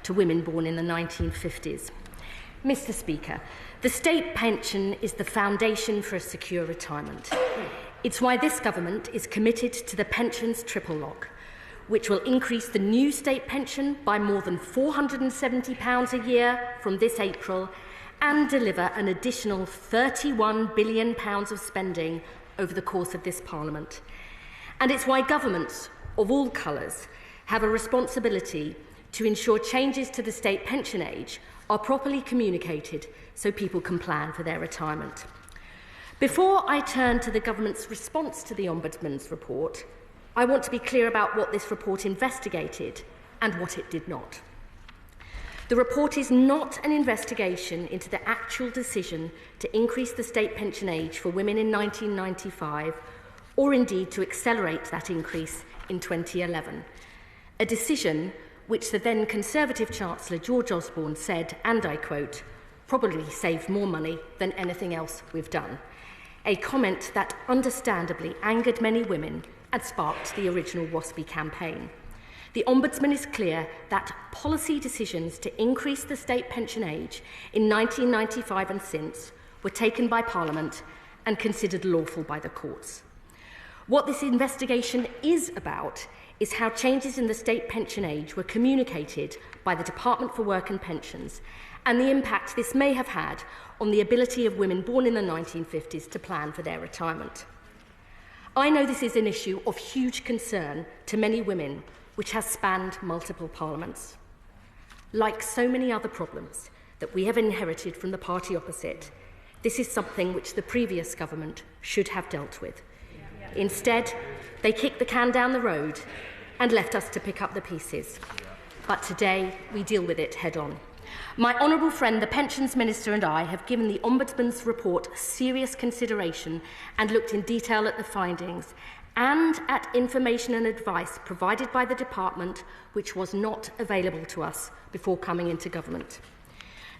to women born in the 1950s. Mr. Speaker, the state pension is the foundation for a secure retirement. It's why this government is committed to the pensions triple lock, which will increase the new state pension by more than £470 a year from this April and deliver an additional £31 billion of spending over the course of this Parliament. And it's why governments of all colours have a responsibility to ensure changes to the state pension age are properly communicated so people can plan for their retirement. Before I turn to the government's response to the Ombudsman's report, I want to be clear about what this report investigated and what it did not. The report is not an investigation into the actual decision to increase the state pension age for women in 1995, or indeed to accelerate that increase in 2011, a decision which the then Conservative Chancellor George Osborne said, and I quote, "probably saved more money than anything else we've done," a comment that understandably angered many women and sparked the original WASPI campaign. The Ombudsman is clear that policy decisions to increase the state pension age in 1995 and since were taken by Parliament and considered lawful by the courts. What this investigation is about is how changes in the state pension age were communicated by the Department for Work and Pensions and the impact this may have had on the ability of women born in the 1950s to plan for their retirement. I know this is an issue of huge concern to many women, which has spanned multiple parliaments. Like so many other problems that we have inherited from the party opposite, this is something which the previous government should have dealt with. Instead, they kicked the can down the road and left us to pick up the pieces. But today, we deal with it head on. My honourable friend, the Pensions Minister, and I have given the Ombudsman's report serious consideration and looked in detail at the findings and at information and advice provided by the Department which was not available to us before coming into government.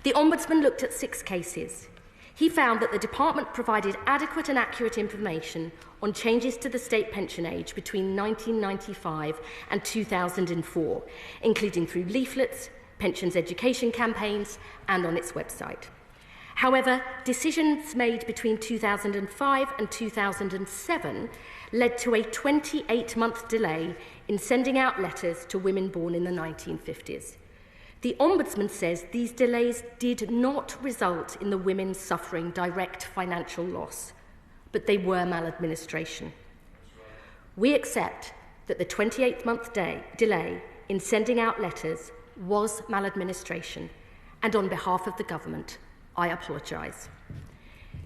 The Ombudsman looked at 6 cases. He found that the Department provided adequate and accurate information on changes to the state pension age between 1995 and 2004, including through leaflets, pensions education campaigns and on its website. However, decisions made between 2005 and 2007 led to a 28-month delay in sending out letters to women born in the 1950s. The Ombudsman says these delays did not result in the women suffering direct financial loss, but they were maladministration. We accept that the 28-month delay in sending out letters was maladministration, and on behalf of the government, I apologise.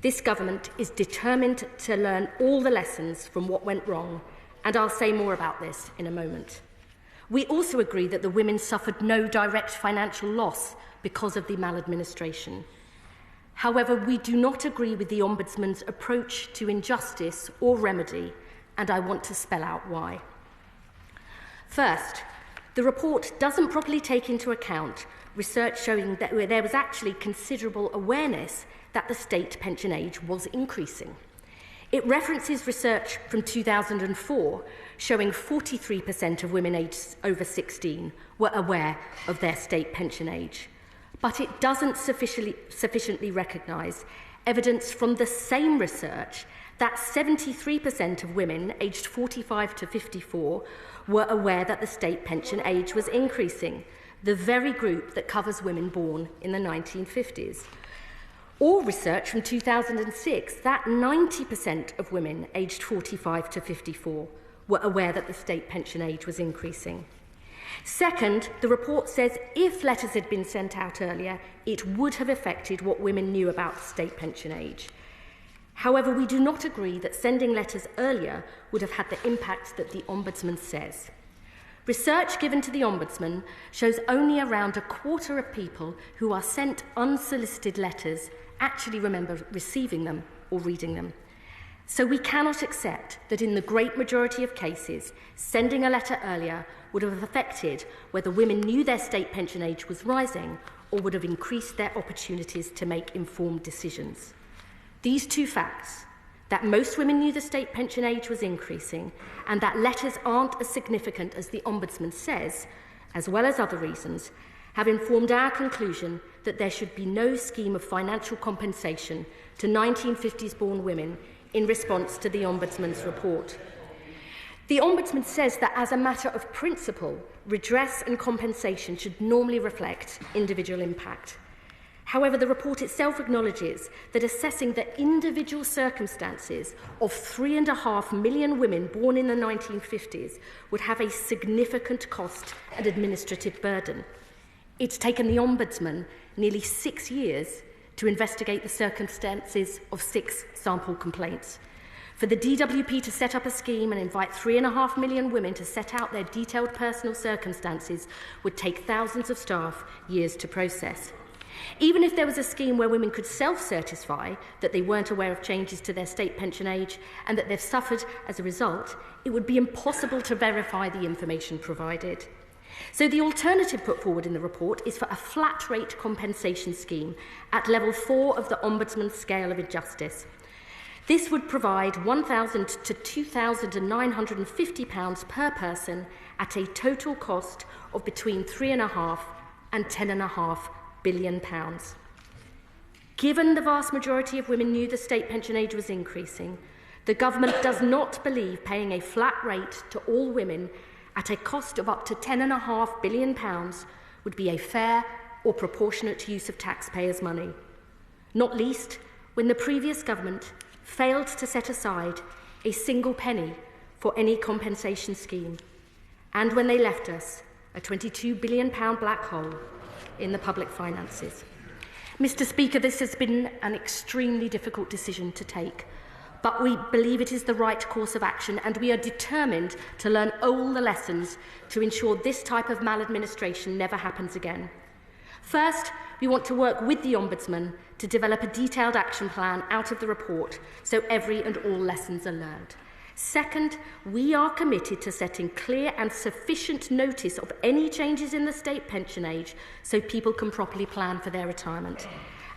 This government is determined to learn all the lessons from what went wrong, and I'll say more about this in a moment. We also agree that the women suffered no direct financial loss because of the maladministration. However, we do not agree with the Ombudsman's approach to injustice or remedy, and I want to spell out why. First, the report doesn't properly take into account research showing that there was actually considerable awareness that the state pension age was increasing. It references research from 2004 showing 43% of women aged over 16 were aware of their state pension age. But it doesn't sufficiently recognise evidence from the same research that 73% of women aged 45 to 54 were aware that the state pension age was increasing, the very group that covers women born in the 1950s. Or research from 2006 that 90% of women aged 45 to 54 were aware that the state pension age was increasing. Second, the report says if letters had been sent out earlier, it would have affected what women knew about the state pension age. However, we do not agree that sending letters earlier would have had the impact that the Ombudsman says. Research given to the Ombudsman shows only around a quarter of people who are sent unsolicited letters actually remember receiving them or reading them. So we cannot accept that in the great majority of cases, sending a letter earlier would have affected whether women knew their state pension age was rising or would have increased their opportunities to make informed decisions. These two facts, that most women knew the state pension age was increasing and that letters aren't as significant as the Ombudsman says, as well as other reasons, have informed our conclusion that there should be no scheme of financial compensation to 1950s-born women in response to the Ombudsman's report. The Ombudsman says that as a matter of principle, redress and compensation should normally reflect individual impact. However, the report itself acknowledges that assessing the individual circumstances of 3.5 million women born in the 1950s would have a significant cost and administrative burden. It's taken the Ombudsman nearly 6 years to investigate the circumstances of 6 sample complaints. For the DWP to set up a scheme and invite 3.5 million women to set out their detailed personal circumstances would take thousands of staff years to process. Even if there was a scheme where women could self-certify that they weren't aware of changes to their state pension age and that they've suffered as a result, it would be impossible to verify the information provided. So the alternative put forward in the report is for a flat rate compensation scheme at level 4 of the Ombudsman's scale of injustice. This would provide £1,000 to £2,950 per person at a total cost of between £3.5 and £10.5 billion. Given the vast majority of women knew the state pension age was increasing, the government does not believe paying a flat rate to all women at a cost of up to £10.5 billion would be a fair or proportionate use of taxpayers' money, not least when the previous government failed to set aside a single penny for any compensation scheme, and when they left us a £22 billion black hole in the public finances. Mr. Speaker, this has been an extremely difficult decision to take, but we believe it is the right course of action, and we are determined to learn all the lessons to ensure this type of maladministration never happens again. First, we want to work with the Ombudsman to develop a detailed action plan out of the report so every and all lessons are learned. Second, we are committed to setting clear and sufficient notice of any changes in the state pension age so people can properly plan for their retirement.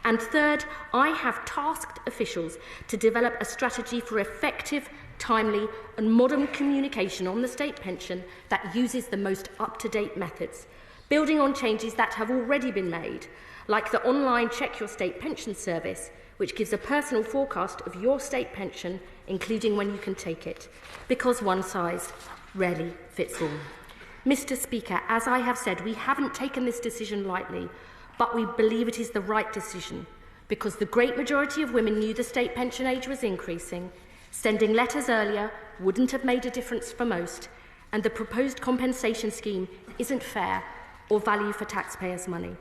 And third, I have tasked officials to develop a strategy for effective, timely and modern communication on the state pension that uses the most up-to-date methods, building on changes that have already been made, like the online Check Your State Pension service, which gives a personal forecast of your state pension, including when you can take it, because one size rarely fits all. Mr. Speaker, as I have said, we haven't taken this decision lightly, but we believe it is the right decision, because the great majority of women knew the state pension age was increasing, sending letters earlier wouldn't have made a difference for most, and the proposed compensation scheme isn't fair or value for taxpayers' money.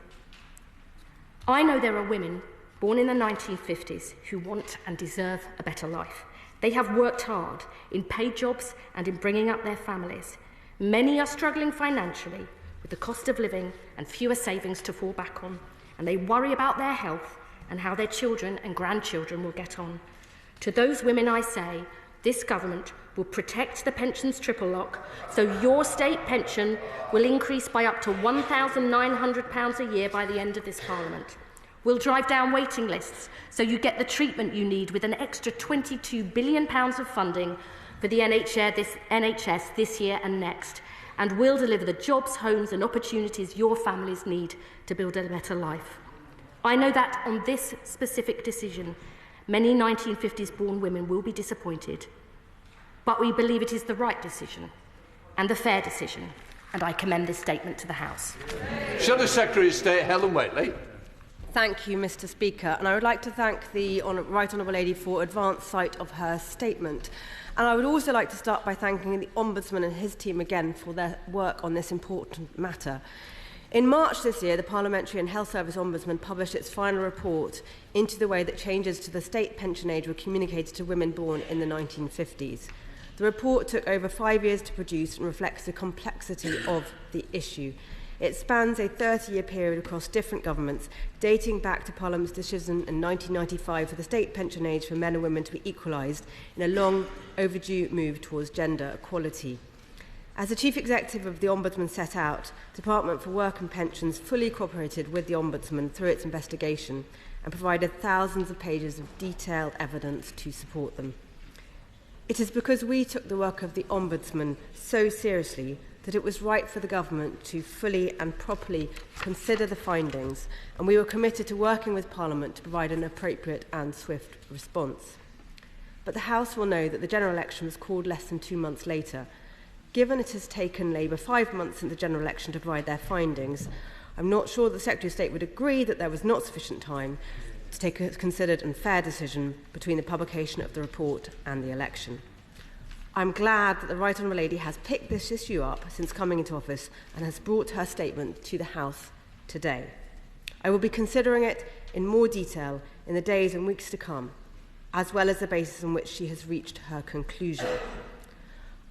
I know there are women born in the 1950s who want and deserve a better life. They have worked hard in paid jobs and in bringing up their families. Many are struggling financially with the cost of living and fewer savings to fall back on, and they worry about their health and how their children and grandchildren will get on. To those women I say, this government will protect the pensions triple lock, so your state pension will increase by up to £1,900 a year by the end of this Parliament. We'll drive down waiting lists so you get the treatment you need with an extra £22 billion of funding for the NHS this year and next. And we'll deliver the jobs, homes and opportunities your families need to build a better life. I know that on this specific decision, many 1950s-born women will be disappointed, but we believe it is the right decision and the fair decision, and I commend this statement to the House. Shall the Secretary of State, Helen Whately? Thank you, Mr. Speaker, and I would like to thank the Right Honourable Lady for advance sight of her statement. And I would also like to start by thanking the Ombudsman and his team again for their work on this important matter. In March this year, the Parliamentary and Health Service Ombudsman published its final report into the way that changes to the state pension age were communicated to women born in the 1950s. The report took over 5 years to produce and reflects the complexity of the issue. It spans a 30-year period across different governments, dating back to Parliament's decision in 1995 for the state pension age for men and women to be equalised in a long overdue move towards gender equality. As the Chief Executive of the Ombudsman set out, the Department for Work and Pensions fully cooperated with the Ombudsman through its investigation and provided thousands of pages of detailed evidence to support them. It is because we took the work of the Ombudsman so seriously that that it was right for the government to fully and properly consider the findings, and we were committed to working with Parliament to provide an appropriate and swift response. But the House will know that the general election was called less than 2 months later. Given it has taken Labour 5 months since the general election to provide their findings, I'm not sure the Secretary of State would agree that there was not sufficient time to take a considered and fair decision between the publication of the report and the election. I'm glad that the Right Honourable Lady has picked this issue up since coming into office and has brought her statement to the House today. I will be considering it in more detail in the days and weeks to come, as well as the basis on which she has reached her conclusion.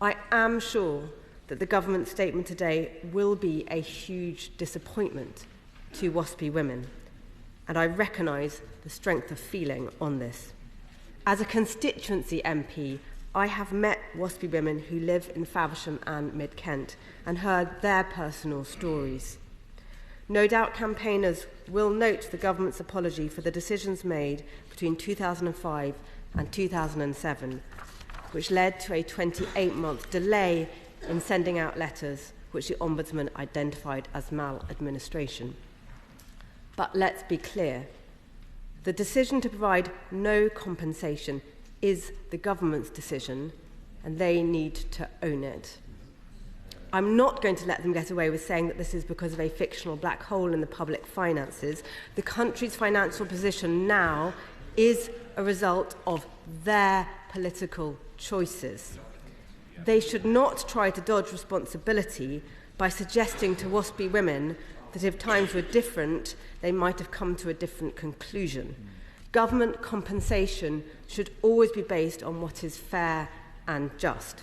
I am sure that the government statement today will be a huge disappointment to WASPI women, and I recognise the strength of feeling on this. As a constituency MP, I have met WASPI women who live in Faversham and Mid-Kent and heard their personal stories. No doubt campaigners will note the government's apology for the decisions made between 2005 and 2007, which led to a 28-month delay in sending out letters which the Ombudsman identified as maladministration. But let's be clear, the decision to provide no compensation is the government's decision, and they need to own it. I'm not going to let them get away with saying that this is because of a fictional black hole in the public finances. The country's financial position now is a result of their political choices. They should not try to dodge responsibility by suggesting to WASPI women that if times were different, they might have come to a different conclusion. Government compensation should always be based on what is fair and just.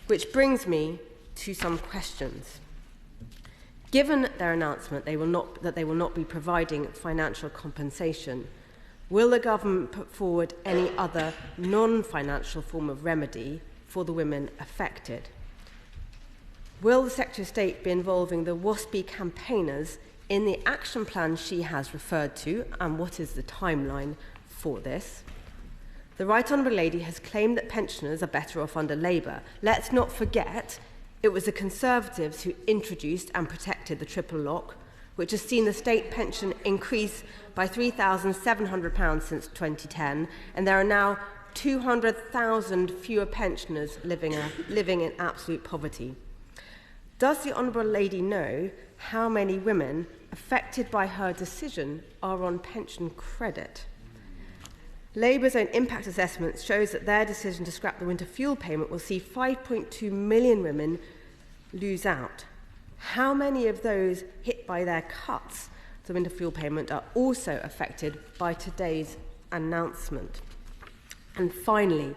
Which brings me to some questions. Given their announcement that they will not be providing financial compensation, will the government put forward any other non-financial form of remedy for the women affected? Will the Secretary of State be involving the WASPI campaigners in the action plan she has referred to, and what is the timeline for this? The Right Honourable Lady has claimed that pensioners are better off under Labour. Let's not forget it was the Conservatives who introduced and protected the triple lock, which has seen the state pension increase by £3,700 since 2010, and there are now 200,000 fewer pensioners living in absolute poverty. Does the Honourable Lady know how many women affected by her decision are on pension credit? Labour's own impact assessment shows that their decision to scrap the winter fuel payment will see 5.2 million women lose out. How many of those hit by their cuts to the winter fuel payment are also affected by today's announcement? And finally,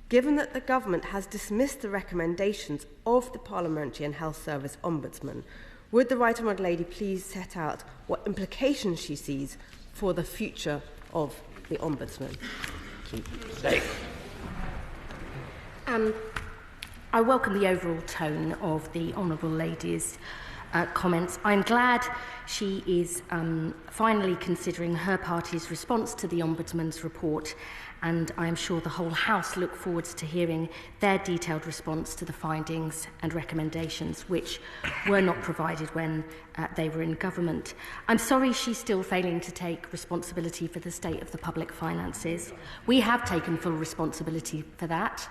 given that the government has dismissed the recommendations of the Parliamentary and Health Service Ombudsman, would the Right Honourable Lady please set out what implications she sees for the future of the Ombudsman? Thank you. I welcome the overall tone of the Honourable Lady's comments. I'm glad she is finally considering her party's response to the Ombudsman's report, and I am sure the whole House look forward to hearing their detailed response to the findings and recommendations which were not provided when they were in government. I'm sorry she's still failing to take responsibility for the state of the public finances. We have taken full responsibility for that.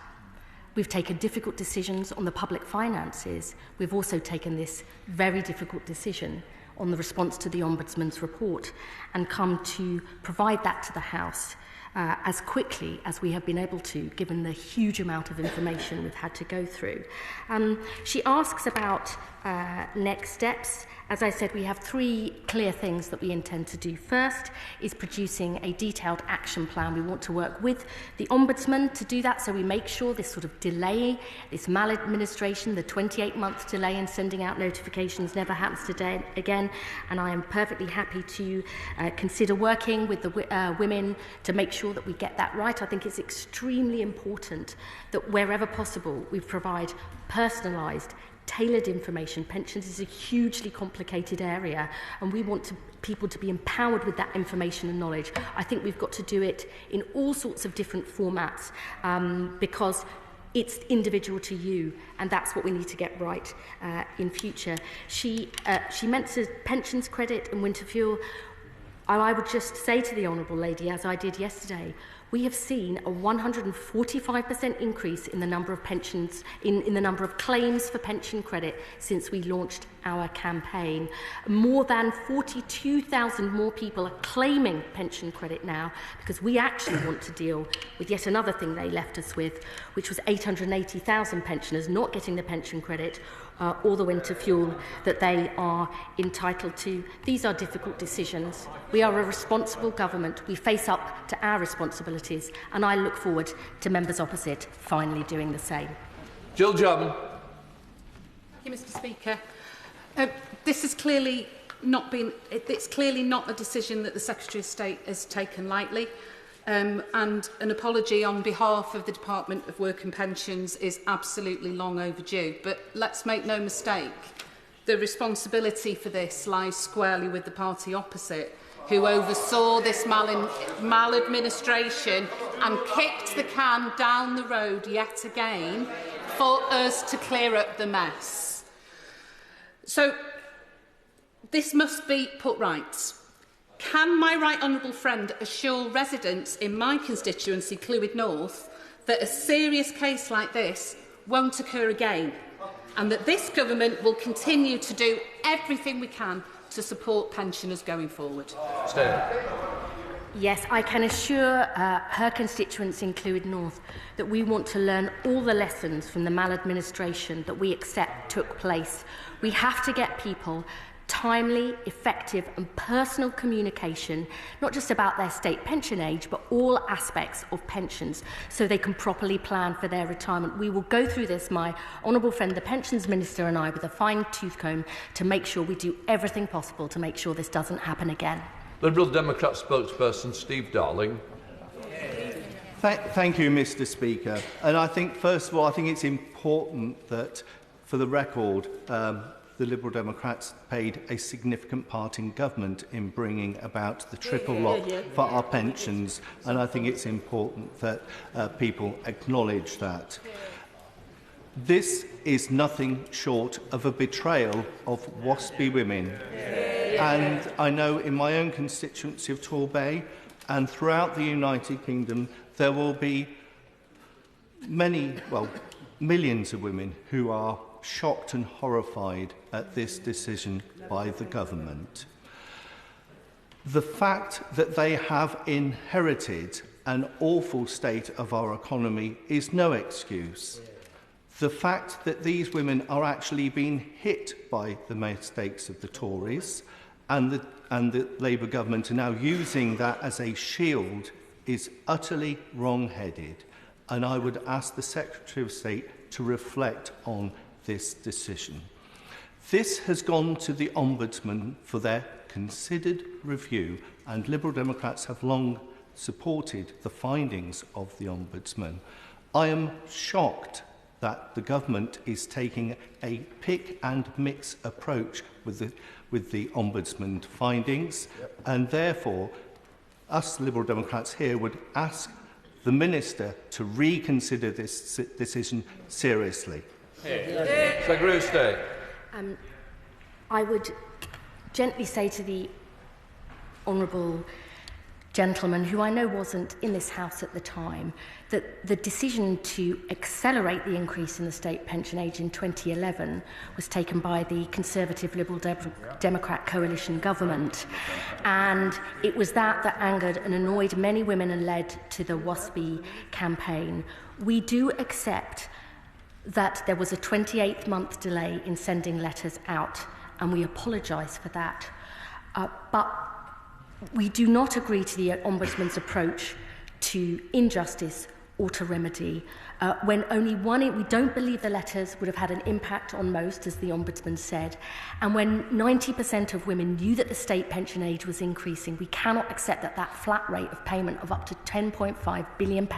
We've taken difficult decisions on the public finances. We've also taken this very difficult decision on the response to the Ombudsman's report and come to provide that to the House as quickly as we have been able to, given the huge amount of information we've had to go through. She asks about next steps. As I said, we have 3 clear things that we intend to do. First is producing a detailed action plan. We want to work with the Ombudsman to do that, so we make sure this sort of delay, this maladministration, the 28-month delay in sending out notifications never happens today again. And I am perfectly happy to consider working with the women to make sure that we get that right. I think it's extremely important that wherever possible we provide personalised, tailored information. Pensions is a hugely complicated area, and we want people to be empowered with that information and knowledge. I think we've got to do it in all sorts of different formats because It's individual to you, and that's what we need to get right in future. She mentioned pensions credit and winter fuel. I would just say to the Honourable Lady, as I did yesterday, we have seen a 145% increase in the number of pensions, in the number of claims for pension credit since we launched our campaign. More than 42,000 more people are claiming pension credit now because we actually want to deal with yet another thing they left us with, which was 880,000 pensioners not getting the pension credit or the winter fuel that they are entitled to. These are difficult decisions. We are a responsible government. We face up to our responsibilities, and I look forward to members opposite finally doing the same. Jill Jarman. Thank you, Mr. Speaker. This has clearly not been. It's clearly not a decision that the Secretary of State has taken lightly. And an apology on behalf of the Department of Work and Pensions is absolutely long overdue. But let's make no mistake, the responsibility for this lies squarely with the party opposite, who oversaw this maladministration and kicked the can down the road yet again for us to clear up the mess. So this must be put right. Can my right honourable friend assure residents in my constituency, Clwyd North, that a serious case like this won't occur again, and that this government will continue to do everything we can to support pensioners going forward? Stay. Yes, I can assure her constituents in Clwyd North that we want to learn all the lessons from the maladministration that we accept took place. We have to get people timely, effective and personal communication, not just about their state pension age, but all aspects of pensions, so they can properly plan for their retirement. We will go through this, my honourable friend, the Pensions Minister and I, with a fine-tooth comb to make sure we do everything possible to make sure this doesn't happen again. Liberal Democrat spokesperson Steve Darling. Thank you, Mr. Speaker. And I think, first of all, I think it's important that, for the record, the Liberal Democrats played a significant part in government in bringing about the triple lock for our pensions, and I think it's important that people acknowledge that. This is nothing short of a betrayal of WASPy women. And I know in my own constituency of Torbay and throughout the United Kingdom, there will be millions of women who are shocked and horrified at this decision by the government. The fact that they have inherited an awful state of our economy is no excuse. The fact that these women are actually being hit by the mistakes of the Tories and the Labour government are now using that as a shield is utterly wrong-headed, and I would ask the Secretary of State to reflect on this decision. This has gone to the Ombudsman for their considered review, and Liberal Democrats have long supported the findings of the Ombudsman. I am shocked that the government is taking a pick and mix approach with the Ombudsman findings, and therefore us Liberal Democrats here would ask the Minister to reconsider this decision seriously. Secretary of State. I would gently say to the honourable gentleman, who I know wasn't in this House at the time, that the decision to accelerate the increase in the state pension age in 2011 was taken by the Conservative Liberal Democrat coalition government. And it was that angered and annoyed many women and led to the WASPy campaign. We do accept that there was a 28-month delay in sending letters out, and we apologise for that. But we do not agree to the Ombudsman's approach to injustice or to remedy. When only we don't believe the letters would have had an impact on most, as the Ombudsman said, and when 90% of women knew that the state pension age was increasing, we cannot accept that flat rate of payment of up to £10.5 billion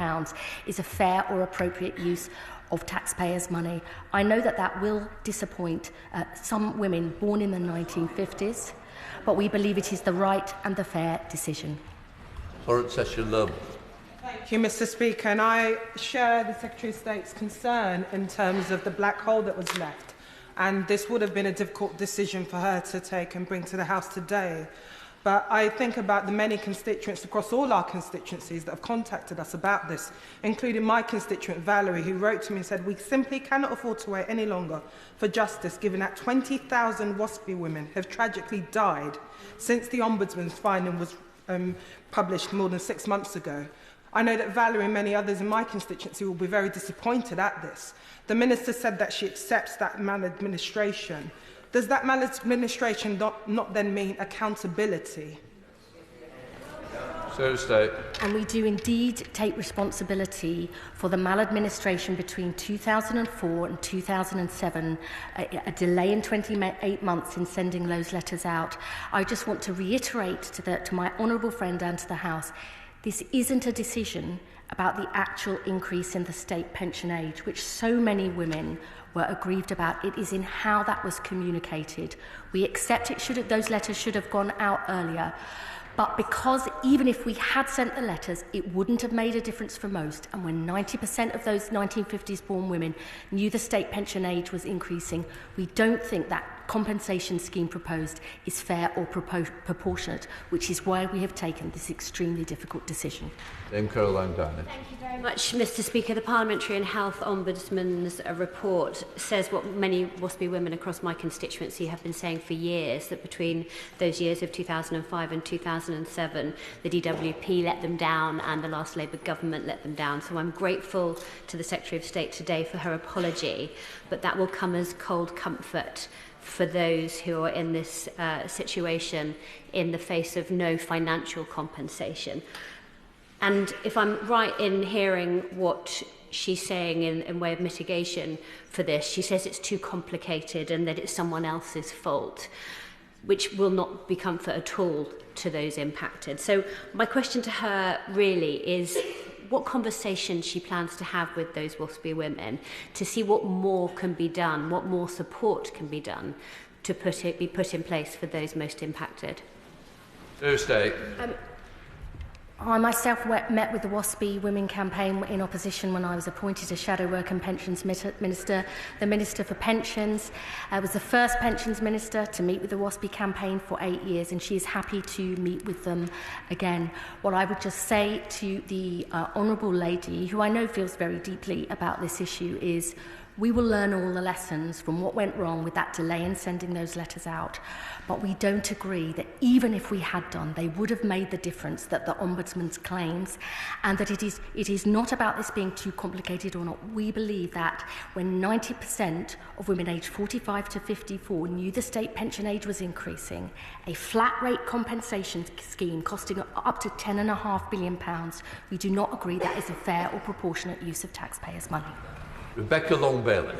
is a fair or appropriate use of taxpayers' money. I know that will disappoint some women born in the 1950s, but we believe it is the right and the fair decision. Thank Thank you, Mr. Speaker. And I share the Secretary of State's concern in terms of the black hole that was left. And this would have been a difficult decision for her to take and bring to the House today. But I think about the many constituents across all our constituencies that have contacted us about this, including my constituent Valerie, who wrote to me and said, we simply cannot afford to wait any longer for justice, given that 20,000 WASPy women have tragically died since the Ombudsman's finding was published more than 6 months ago. I know that Valerie and many others in my constituency will be very disappointed at this. The Minister said that she accepts that maladministration. Does that maladministration not then mean accountability? Secretary of State. And we do indeed take responsibility for the maladministration between 2004 and 2007, a delay in 28 months in sending those letters out. I just want to reiterate to my honourable friend and to the House, this isn't a decision about the actual increase in the state pension age, which so many women were aggrieved about. It is in how that was communicated. We accept those letters should have gone out earlier. But because even if we had sent the letters, it wouldn't have made a difference for most. And when 90% of those 1950s born women knew the state pension age was increasing, we don't think that compensation scheme proposed is fair or proportionate, which is why we have taken this extremely difficult decision. Dame Caroline Downey. Thank you very much, Mr. Speaker. The Parliamentary and Health Ombudsman's report says what many WASPy women across my constituency have been saying for years, that between those years of 2005 and 2007, the DWP let them down and the last Labour government let them down. So I'm grateful to the Secretary of State today for her apology, but that will come as cold comfort for those who are in this situation in the face of no financial compensation. And if I'm right in hearing what she's saying in way of mitigation for this, she says it's too complicated and that it's someone else's fault, which will not be comfort at all to those impacted. So my question to her really is what conversation she plans to have with those WASPy women to see what more can be done, what more support can be done to be put in place for those most impacted. Secretary of State. I myself met with the WASPy Women campaign in opposition when I was appointed as Shadow Work and Pensions Minister. The Minister for Pensions was the first Pensions Minister to meet with the WASPy campaign for 8 years, and she is happy to meet with them again. What I would just say to the Honourable Lady, who I know feels very deeply about this issue, is we will learn all the lessons from what went wrong with that delay in sending those letters out. But we don't agree that even if we had done, they would have made the difference that the Ombudsman claims, and that it is not about this being too complicated or not. We believe that when 90% of women aged 45 to 54 knew the state pension age was increasing, a flat rate compensation scheme costing up to £10.5 billion, we do not agree that is a fair or proportionate use of taxpayers' money. Rebecca Long-Bailey.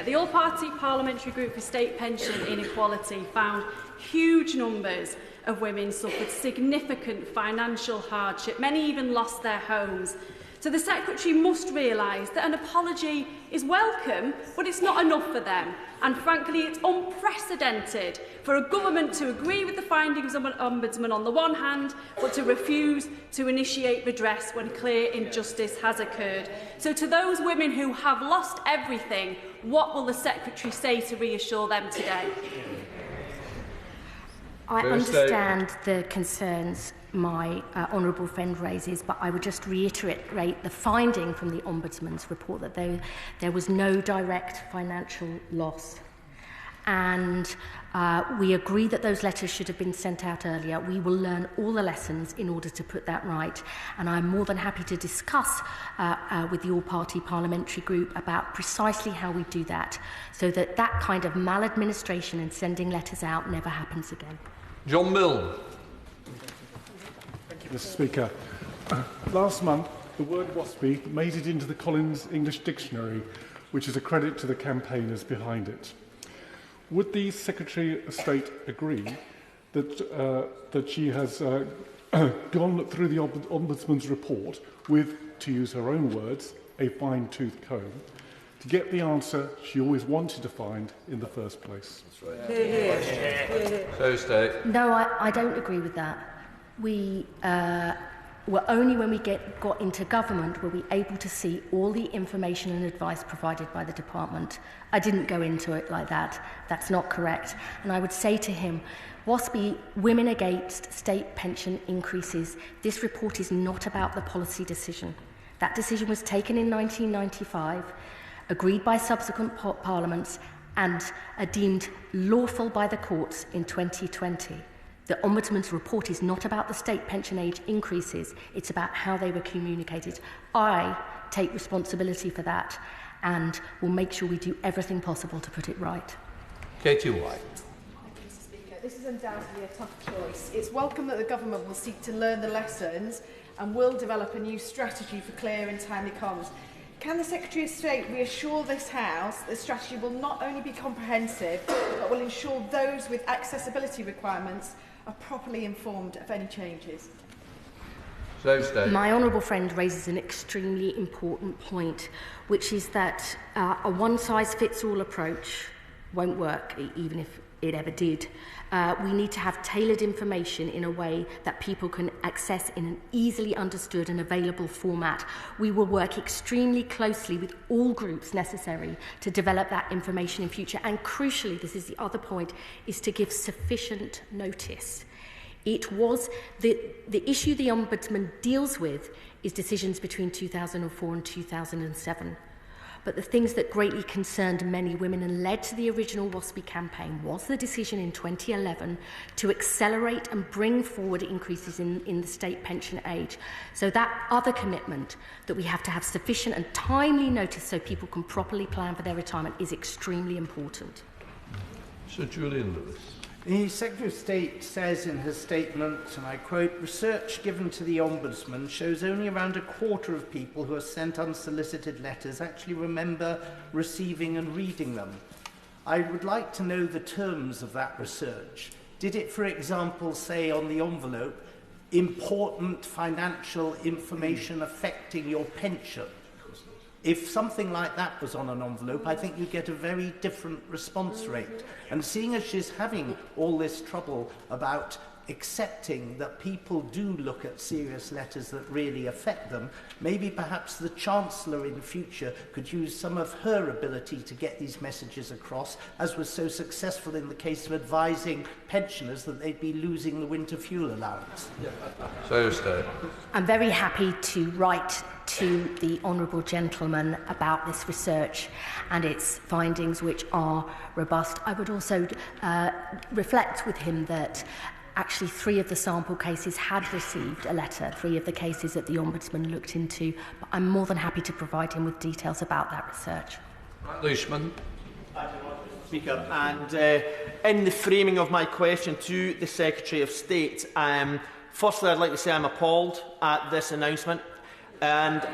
The All-Party Parliamentary Group for State Pension Inequality found huge numbers of women suffered significant financial hardship. Many even lost their homes. So the Secretary must realise that an apology is welcome, but it's not enough for them. And frankly, it's unprecedented for a government to agree with the findings of an Ombudsman on the one hand, but to refuse to initiate redress when clear injustice has occurred. So to those women who have lost everything, what will the Secretary say to reassure them today? I understand the concerns my honourable friend raises, but I would just reiterate the finding from the Ombudsman's report that there was no direct financial loss. And we agree that those letters should have been sent out earlier. We will learn all the lessons in order to put that right. And I'm more than happy to discuss with the all-party parliamentary group about precisely how we do that, so that that kind of maladministration and sending letters out never happens again. John Milne. Mr. Speaker, last month the word WASPy made it into the Collins English Dictionary, which is a credit to the campaigners behind it. Would the Secretary of State agree that she has gone through the Ombudsman's report with, to use her own words, a fine-tooth comb, to get the answer she always wanted to find in the first place? Secretary of State. No, I don't agree with that. We were only when we got into government were we able to see all the information and advice provided by the department. I didn't go into it like that. That's not correct. And I would say to him, WASPI, Women Against State Pension Increases, this report is not about the policy decision. That decision was taken in 1995, agreed by subsequent parliaments, and deemed lawful by the courts in 2020. The Ombudsman's report is not about the state pension age increases, it's about how they were communicated. I take responsibility for that and will make sure we do everything possible to put it right. Katie White. Mr. Speaker, this is undoubtedly a tough choice. It's welcome that the government will seek to learn the lessons and will develop a new strategy for clear and timely comms. Can the Secretary of State reassure this House that the strategy will not only be comprehensive, but will ensure those with accessibility requirements are properly informed of any changes? My honourable friend raises an extremely important point, which is that a one-size-fits-all approach won't work, even if it ever did. We need to have tailored information in a way that people can access in an easily understood and available format. We will work extremely closely with all groups necessary to develop that information in future. And crucially, this is the other point, is to give sufficient notice. It was the issue the Ombudsman deals with is decisions between 2004 and 2007. But the things that greatly concerned many women and led to the original WASPI campaign was the decision in 2011 to accelerate and bring forward increases in the state pension age. So that other commitment that we have to have sufficient and timely notice so people can properly plan for their retirement is extremely important. Sir Julian Lewis. The Secretary of State says in her statement, and I quote, "Research given to the Ombudsman shows only around a quarter of people who are sent unsolicited letters actually remember receiving and reading them." I would like to know the terms of that research. Did it, for example, say on the envelope, important financial information affecting your pension? If something like that was on an envelope, I think you'd get a very different response rate. And seeing as she's having all this trouble about accepting that people do look at serious letters that really affect them, maybe perhaps the Chancellor in future could use some of her ability to get these messages across, as was so successful in the case of advising pensioners that they'd be losing the winter fuel allowance. I'm very happy to write to the honourable gentleman about this research and its findings, which are robust. I would also reflect with him that actually 3 of the sample cases had received a letter, 3 of the cases that the Ombudsman looked into, but I'm more than happy to provide him with details about that research. Leishman. Speaker, and in the framing of my question to the Secretary of State, firstly I'd like to say I'm appalled at this announcement, and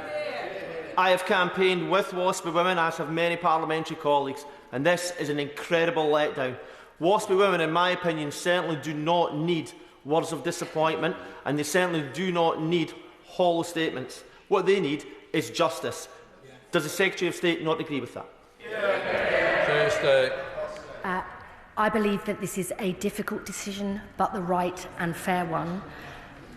I have campaigned with WASPI Women, as have many parliamentary colleagues, and this is an incredible letdown. WASPI Women, in my opinion, certainly do not need words of disappointment, and they certainly do not need hollow statements. What they need is justice. Does the Secretary of State not agree with that? I believe that this is a difficult decision, but the right and fair one.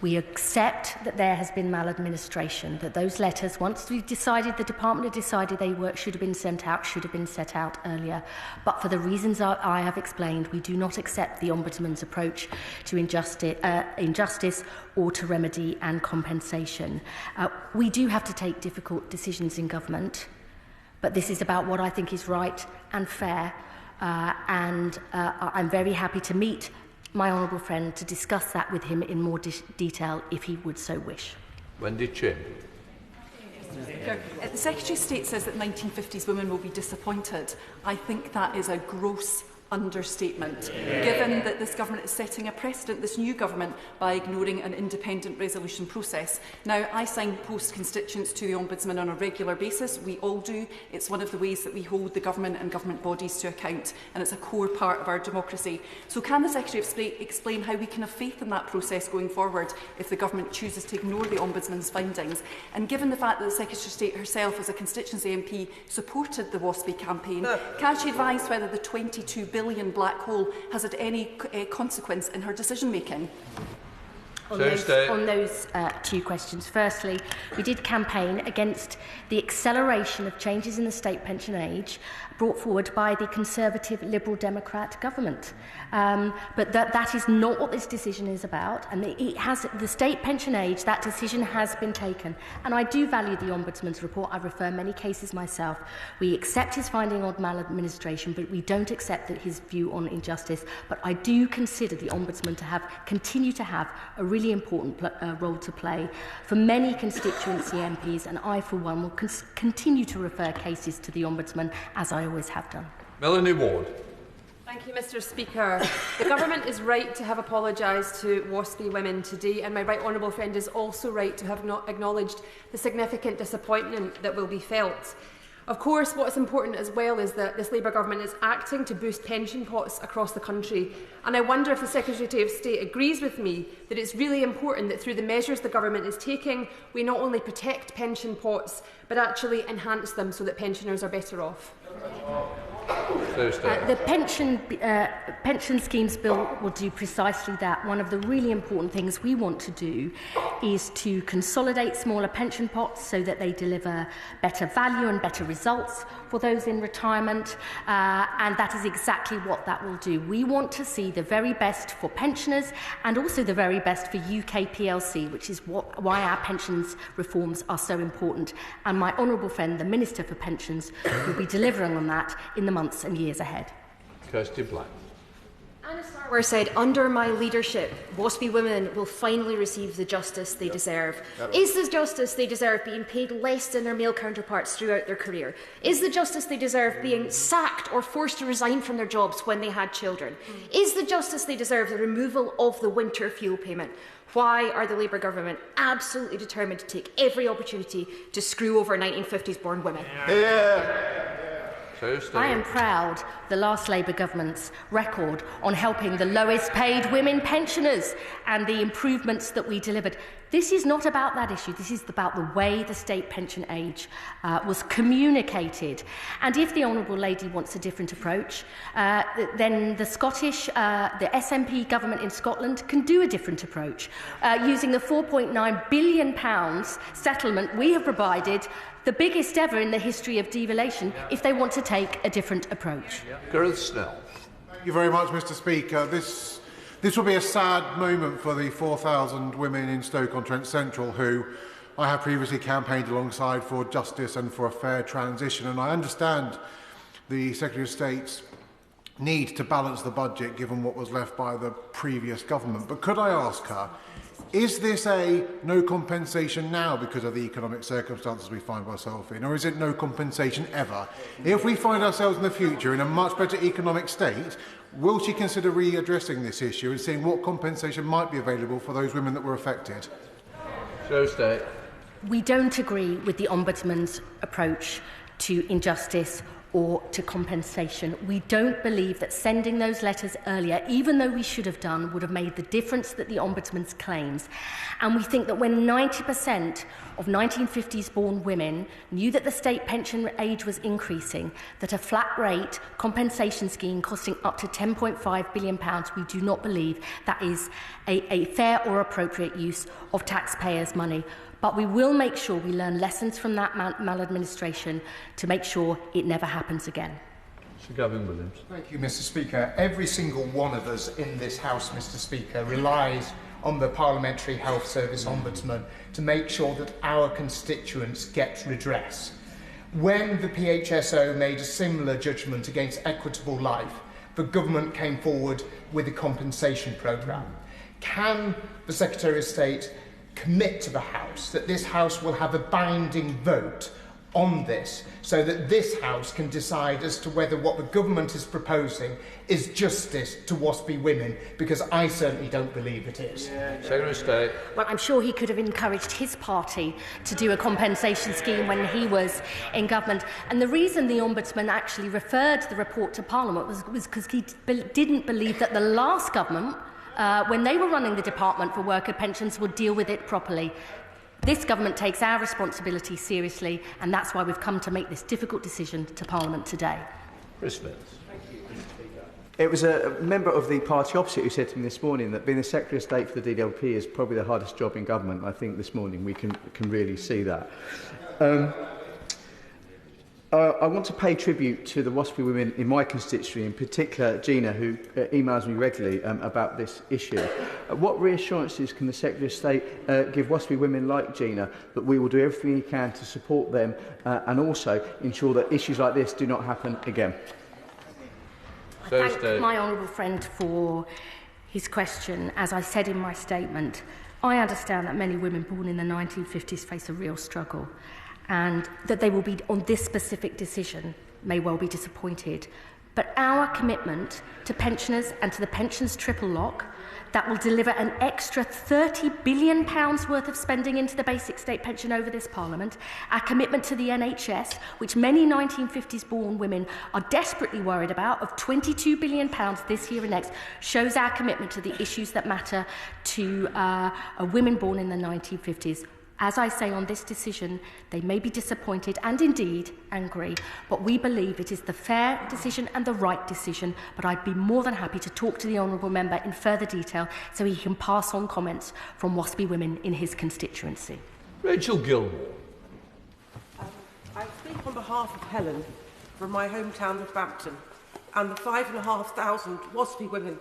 We accept that there has been maladministration, that those letters, once we've decided, the Department had decided they should have been sent out, should have been set out earlier. But for the reasons I have explained, we do not accept the Ombudsman's approach to injustice or to remedy and compensation. We do have to take difficult decisions in government, but this is about what I think is right and fair, and I'm very happy to meet my honourable friend to discuss that with him in more detail if he would so wish. Wendy Chin. The Secretary of State says that 1950s women will be disappointed. I think that is a gross understatement, given that this government is setting a precedent, this new government, by ignoring an independent resolution process. Now, I signpost constituents to the Ombudsman on a regular basis. We all do. It's one of the ways that we hold the government and government bodies to account, and it's a core part of our democracy. So can the Secretary of State explain how we can have faith in that process going forward if the government chooses to ignore the Ombudsman's findings? And given the fact that the Secretary of State herself, as a constituency MP, supported the WASPI campaign, can she advise whether the £22 billion black hole has had any consequence in her decision-making? on those two questions. Firstly, we did campaign against the acceleration of changes in the state pension age brought forward by the Conservative Liberal Democrat government. But that is not what this decision is about. And the state pension age, that decision has been taken. And I do value the Ombudsman's report. I refer many cases myself. We accept his finding on maladministration, but we don't accept his view on injustice. But I do consider the Ombudsman to continue to have a really important role to play for many constituency MPs, and I, for one, will continue to refer cases to the Ombudsman, as I always have done. Melanie Ward. Thank you, Mr Speaker. The Government is right to have apologised to WASPI women today, and my right honourable friend is also right to have not acknowledged the significant disappointment that will be felt. Of course, what is important as well is that this Labour Government is acting to boost pension pots across the country. And I wonder if the Secretary of State agrees with me that it's really important that through the measures the Government is taking, we not only protect pension pots, but actually enhance them so that pensioners are better off. The pension schemes bill will do precisely that. One of the really important things we want to do is to consolidate smaller pension pots so that they deliver better value and better results for those in retirement, and that is exactly what that will do. We want to see the very best for pensioners and also the very best for UK PLC, which is why our pensions reforms are so important. And my honourable friend, the Minister for Pensions, will be delivering on that in the months and years ahead. Kirsty Black. Where said, under my leadership, WASPI women will finally receive the justice they deserve. Is the justice they deserve being paid less than their male counterparts throughout their career? Is the justice they deserve being sacked or forced to resign from their jobs when they had children? Is the justice they deserve the removal of the winter fuel payment? Why are the Labour Government absolutely determined to take every opportunity to screw over 1950s-born women? I am proud of the last Labour Government's record on helping the lowest paid women pensioners and the improvements that we delivered. This is not about that issue. This is about the way the state pension age was communicated. And if the Honourable Lady wants a different approach, then the SNP government in Scotland can do a different approach. Using the £4.9 billion settlement we have provided, the biggest ever in the history of devolution, if they want to take a different approach. Gareth Snell. Thank you very much, Mr Speaker. This will be a sad moment for the 4,000 women in Stoke-on-Trent Central who I have previously campaigned alongside for justice and for a fair transition. And I understand the Secretary of State's need to balance the budget given what was left by the previous government. But could I ask her, is this a no compensation now because of the economic circumstances we find ourselves in, or is it no compensation ever? If we find ourselves in the future in a much better economic state, will she consider readdressing this issue and seeing what compensation might be available for those women that were affected? We don't agree with the Ombudsman's approach to injustice or to compensation. We don't believe that sending those letters earlier, even though we should have done, would have made the difference that the Ombudsman claims. And we think that when 90% of 1950s-born women knew that the state pension age was increasing, that a flat rate compensation scheme costing up to £10.5 billion, we do not believe that is a fair or appropriate use of taxpayers' money. But we will make sure we learn lessons from that maladministration to make sure it never happens again. Sir Gavin Williams. Thank you, Mr Speaker. Every single one of us in this House, Mr Speaker, relies on the Parliamentary Health Service Ombudsman to make sure that our constituents get redress. When the PHSO made a similar judgment against Equitable Life, the government came forward with a compensation programme. Can the Secretary of State commit to the House that this House will have a binding vote on this so that this House can decide as to whether what the government is proposing is justice to WASPI women, because I certainly don't believe it is. Secretary of State. Well, I'm sure he could have encouraged his party to do a compensation scheme when he was in government. And the reason the Ombudsman actually referred the report to Parliament was because he didn't believe that the last government, when they were running the Department for Worker Pensions, would deal with it properly. This government takes our responsibility seriously, and that's why we've come to make this difficult decision to Parliament today. Chris Mills. It was a member of the party opposite who said to me this morning that being the Secretary of State for the DLP is probably the hardest job in government. I think this morning we can really see that. I want to pay tribute to the WASPI women in my constituency, in particular Gina, who emails me regularly about this issue. What reassurances can the Secretary of State give WASPI women like Gina that we will do everything we can to support them and also ensure that issues like this do not happen again? I thank my honourable friend for his question. As I said in my statement, I understand that many women born in the 1950s face a real struggle, and that they will be, on this specific decision, may well be disappointed. But our commitment to pensioners and to the pensions triple lock, that will deliver an extra £30 billion worth of spending into the basic state pension over this Parliament, our commitment to the NHS, which many 1950s-born women are desperately worried about, of £22 billion this year and next, shows our commitment to the issues that matter to women born in the 1950s. As I say on this decision, they may be disappointed and indeed angry, but we believe it is the fair decision and the right decision. But I'd be more than happy to talk to the honourable member in further detail so he can pass on comments from WASPI women in his constituency. Rachel Gilmore. I speak on behalf of Helen from my hometown of Bampton and the 5,500 WASPI women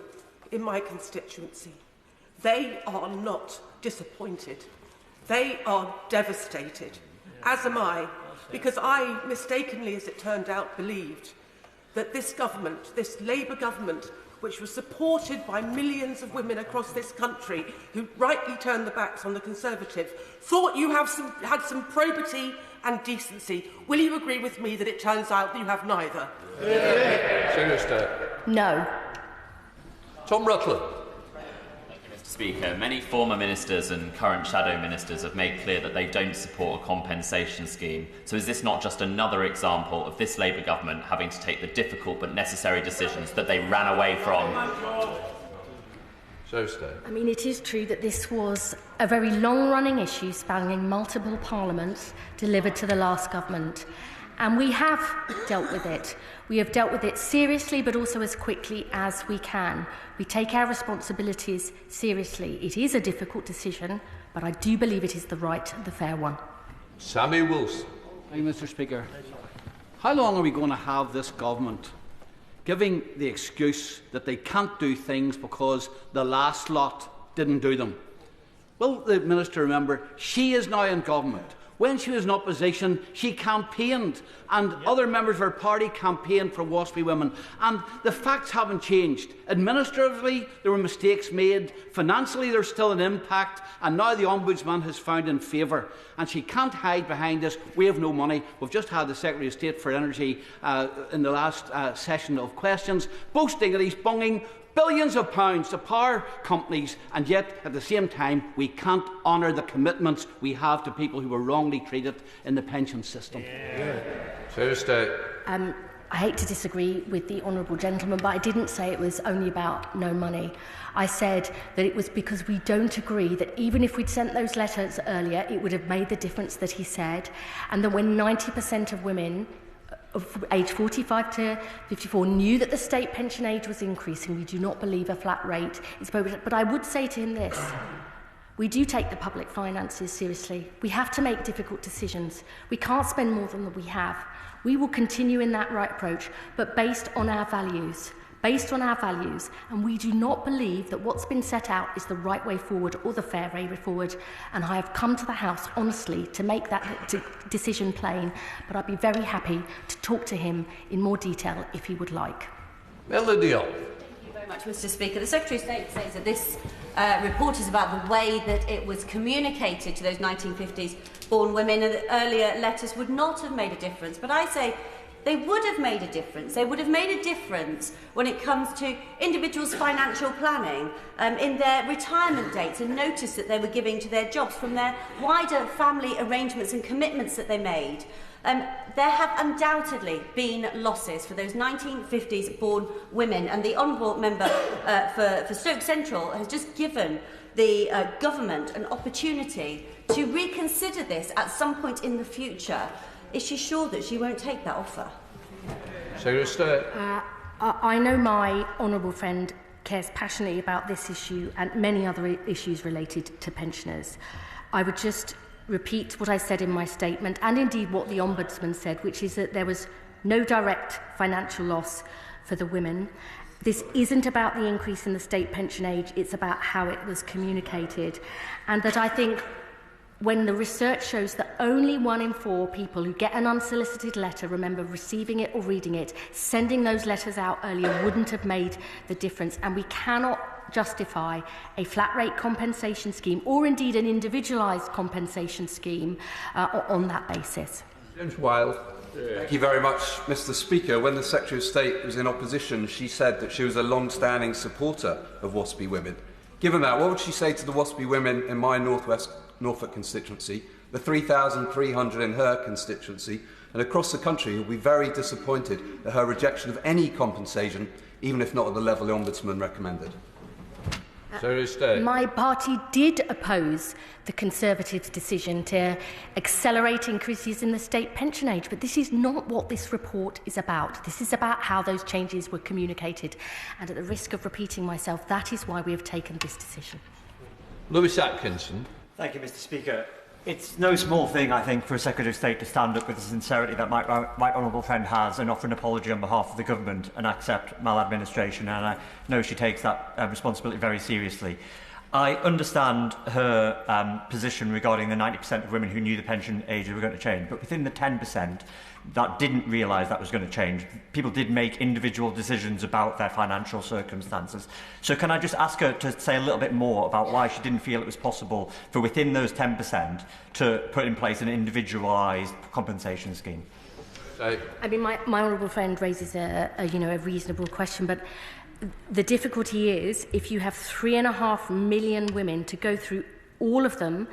in my constituency. They are not disappointed. They are devastated, as am I, because I mistakenly, as it turned out, believed that this government, this Labour government, which was supported by millions of women across this country who rightly turned their backs on the Conservative, thought you had some probity and decency. Will you agree with me that it turns out that you have neither? Secretary of State. No. Tom Rutland. Speaker, many former ministers and current shadow ministers have made clear that they don't support a compensation scheme. So is this not just another example of this Labour government having to take the difficult but necessary decisions that they ran away from? I mean, it is true that this was a very long-running issue spanning multiple parliaments delivered to the last government. And we have dealt with it. We have dealt with it seriously, but also as quickly as we can. We take our responsibilities seriously. It is a difficult decision, but I do believe it is the right and the fair one. Sammy Wilson. Thank you, Mr. Speaker. How long are we going to have this government giving the excuse that they can't do things because the last lot didn't do them? Will the Minister remember, she is now in government. When she was in opposition, she campaigned, and other members of her party campaigned for WASPI women. And the facts haven't changed. Administratively, there were mistakes made. Financially, there's still an impact. And now the Ombudsman has found in favour. And she can't hide behind this. We have no money. We've just had the Secretary of State for Energy in the last session of questions, boasting that he's bunging billions of pounds to power companies, and yet at the same time we can't honour the commitments we have to people who were wrongly treated in the pension system. I hate to disagree with the honourable gentleman, but I didn't say it was only about no money. I said that it was because we don't agree that even if we'd sent those letters earlier, it would have made the difference that he said, and that when 90% of women of age 45 to 54 knew that the state pension age was increasing, we do not believe a flat rate is appropriate. But I would say to him this: we do take the public finances seriously. We have to make difficult decisions. We can't spend more than we have. We will continue in that right approach, but based on our values. And we do not believe that what's been set out is the right way forward or the fair way forward. And I have come to the House, honestly, to make that decision plain, but I'd be very happy to talk to him in more detail if he would like. Melody Thank you very much, Mr. Speaker. The Secretary of State says that this report is about the way that it was communicated to those 1950s born women, and that earlier letters would not have made a difference. But I say they would have made a difference. They would have made a difference when it comes to individuals' financial planning, in their retirement dates and notice that they were giving to their jobs from their wider family arrangements and commitments that they made. There have undoubtedly been losses for those 1950s born women, and the Honourable Member for Stoke Central has just given the government an opportunity to reconsider this at some point in the future. Is she sure that she won't take that offer? Secretary of State. I know my honourable friend cares passionately about this issue and many other issues related to pensioners. I would just repeat what I said in my statement, and indeed what the Ombudsman said, which is that there was no direct financial loss for the women. This isn't about the increase in the state pension age, it's about how it was communicated. And that I think when the research shows that only 1 in 4 people who get an unsolicited letter remember receiving it or reading it, sending those letters out earlier wouldn't have made the difference. And we cannot justify a flat rate compensation scheme or indeed an individualised compensation scheme on that basis. James Wilde. Thank you very much, Mr. Speaker. When the Secretary of State was in opposition, she said that she was a long-standing supporter of WASPI women. Given that, what would she say to the WASPI women in my North West Norfolk constituency, the 3,300 in her constituency, and across the country who will be very disappointed at her rejection of any compensation, even if not at the level the Ombudsman recommended? My party did oppose the Conservatives' decision to accelerate increases in the state pension age, but this is not what this report is about. This is about how those changes were communicated, and at the risk of repeating myself, that is why we have taken this decision. Lewis Atkinson. Thank you, Mr. Speaker. It's no small thing, I think, for a Secretary of State to stand up with the sincerity that my honourable friend has and offer an apology on behalf of the government and accept maladministration, and I know she takes that responsibility very seriously. I understand her position regarding the 90% of women who knew the pension age were going to change, but within the 10% that didn't realise that was going to change, people did make individual decisions about their financial circumstances. So can I just ask her to say a little bit more about why she didn't feel it was possible for within those 10% to put in place an individualised compensation scheme? I mean, my honourable friend raises a reasonable question, but the difficulty is if you have 3.5 million women to go through all of them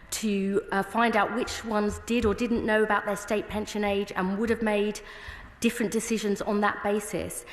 to find out which ones did or didn't know about their state pension age and would have made different decisions on that basis.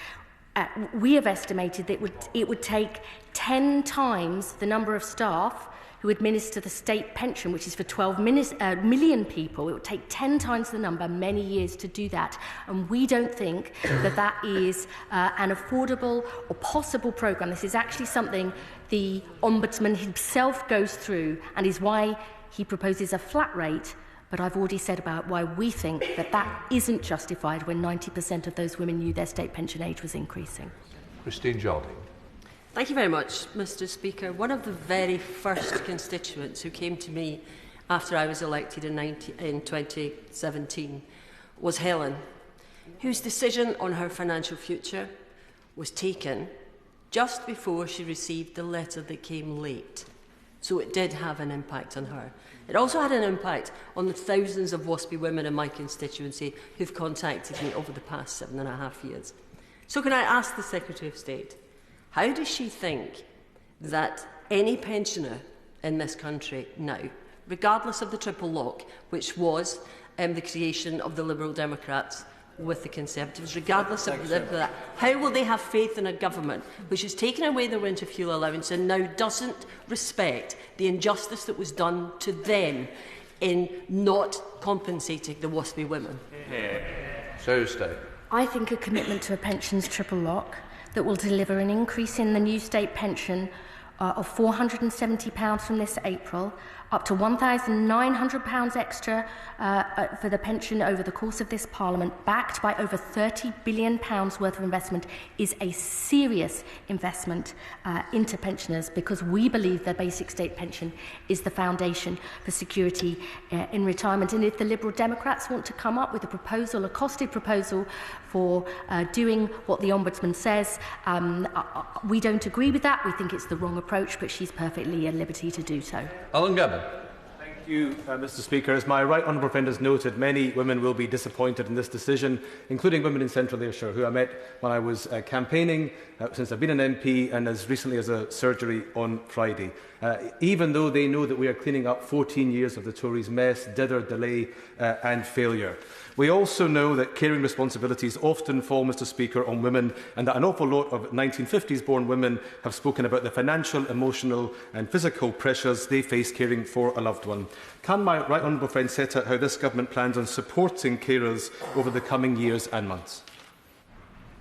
We have estimated that it would take 10 times the number of staff who administer the state pension, which is for 12 million people. It would take 10 times the number, many years to do that. And we don't think that that is an affordable or possible programme. This is actually something the Ombudsman himself goes through, and is why he proposes a flat rate. But I've already said about why we think that that isn't justified when 90% of those women knew their state pension age was increasing. Christine Jardine. Thank you very much, Mr. Speaker. One of the very first constituents who came to me after I was elected in 2017 was Helen, whose decision on her financial future was taken just before she received the letter that came late. So it did have an impact on her. It also had an impact on the thousands of WASPI women in my constituency who've contacted me over the past 7.5 years. So can I ask the Secretary of State, how does she think that any pensioner in this country now, regardless of the triple lock, which was the creation of the Liberal Democrats with the Conservatives, regardless of that, how will they have faith in a government which has taken away their winter fuel allowance and now doesn't respect the injustice that was done to them in not compensating the WASPI women? I think a commitment to a pensions triple lock that will deliver an increase in the new state pension of £470 from this April, up to £1,900 extra for the pension over the course of this Parliament, backed by over £30 billion worth of investment, is a serious investment into pensioners, because we believe their basic state pension is the foundation for security in retirement. And if the Liberal Democrats want to come up with a proposal, a costed proposal for doing what the Ombudsman says, we don't agree with that. We think it's the wrong approach, but she's perfectly at liberty to do so. Alan Gabbard. Thank you, Mr. Speaker. As my right honourable friend has noted, many women will be disappointed in this decision, including women in Central Ayrshire, who I met when I was campaigning, since I've been an MP, and as recently as a surgery on Friday. Even though they know that we are cleaning up 14 years of the Tories' mess, dither, delay and failure. We also know that caring responsibilities often fall, Mr. Speaker, on women, and that an awful lot of 1950s-born women have spoken about the financial, emotional and physical pressures they face caring for a loved one. Can my right honourable friend set out how this government plans on supporting carers over the coming years and months?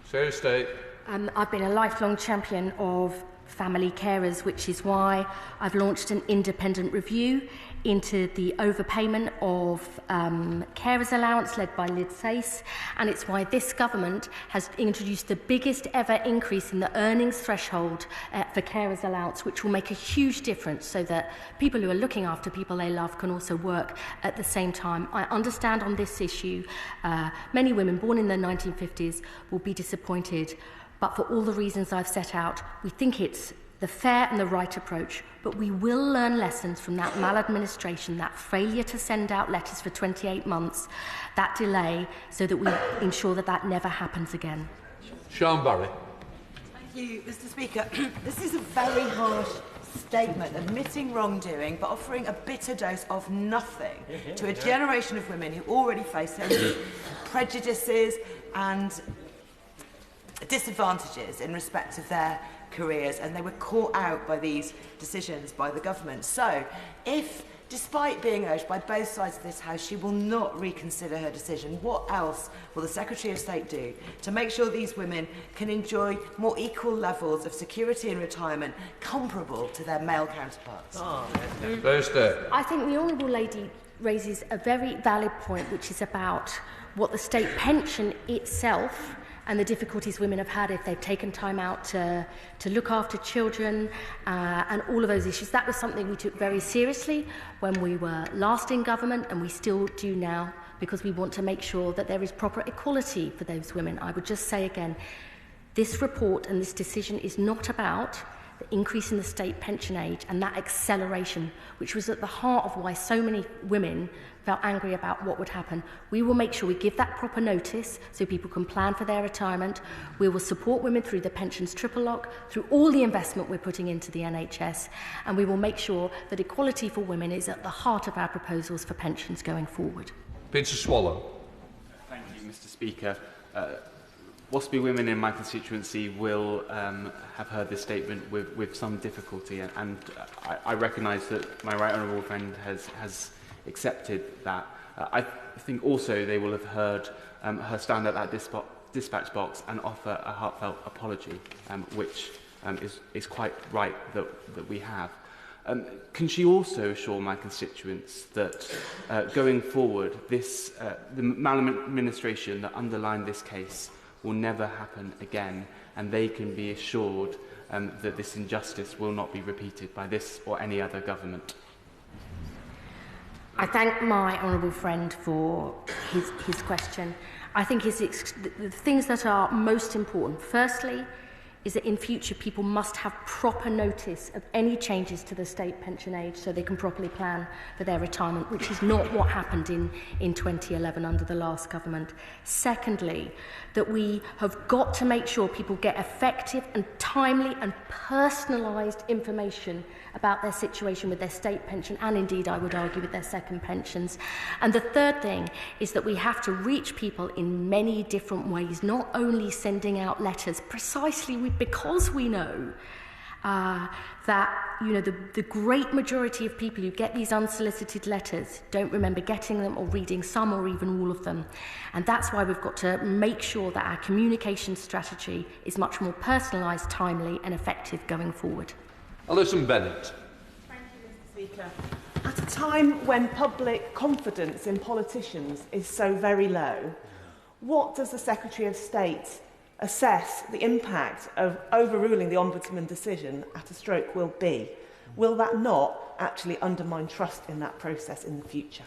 Secretary of State. I've been a lifelong champion of family carers, which is why I've launched an independent review into the overpayment of carers allowance led by Liz Kendall, and it's why this government has introduced the biggest ever increase in the earnings threshold for carers allowance, which will make a huge difference so that people who are looking after people they love can also work at the same time. I understand on this issue many women born in the 1950s will be disappointed, but for all the reasons I've set out, we think it's the fair and the right approach, but we will learn lessons from that maladministration, that failure to send out letters for 28 months, that delay, so that we ensure that that never happens again. Sian Barry. Thank you, Mr. Speaker. This is a very harsh statement, admitting wrongdoing, but offering a bitter dose of nothing to a generation of women who already face so many prejudices and disadvantages in respect of their careers, and they were caught out by these decisions by the government. So, if, despite being urged by both sides of this House, she will not reconsider her decision, what else will the Secretary of State do to make sure these women can enjoy more equal levels of security in retirement comparable to their male counterparts? I think the Honourable Lady raises a very valid point, which is about what the state pension itself and the difficulties women have had if they've taken time out to look after children and all of those issues. That was something we took very seriously when we were last in government, and we still do now, because we want to make sure that there is proper equality for those women. I would just say again, this report and this decision is not about the increase in the state pension age and that acceleration, which was at the heart of why so many women felt angry about what would happen. We will make sure we give that proper notice so people can plan for their retirement. We will support women through the pensions triple lock, through all the investment we're putting into the NHS, and we will make sure that equality for women is at the heart of our proposals for pensions going forward. Peter Swallow. Thank you, Mr. Speaker. WASPI women in my constituency will have heard this statement with some difficulty, and I recognise that my right honourable friend has accepted that. I think also they will have heard her stand at that dispatch box and offer a heartfelt apology, which is quite right that we have. Can she also assure my constituents that going forward, the maladministration that underlined this case will never happen again, and they can be assured that this injustice will not be repeated by this or any other government? I thank my honourable friend for his question. I think the things that are most important, firstly, is that in future people must have proper notice of any changes to the state pension age so they can properly plan for their retirement, which is not what happened in 2011 under the last government. Secondly, that we have got to make sure people get effective and timely and personalised information about their situation with their state pension and indeed, I would argue, with their second pensions. And the third thing is that we have to reach people in many different ways, not only sending out letters, precisely because we know that the great majority of people who get these unsolicited letters don't remember getting them or reading some or even all of them. And that's why we've got to make sure that our communication strategy is much more personalised, timely and effective going forward. Alison Bennett. Thank you, Mr. Speaker. At a time when public confidence in politicians is so very low, what does the Secretary of State assess the impact of overruling the Ombudsman decision at a stroke will be? Will that not actually undermine trust in that process in the future?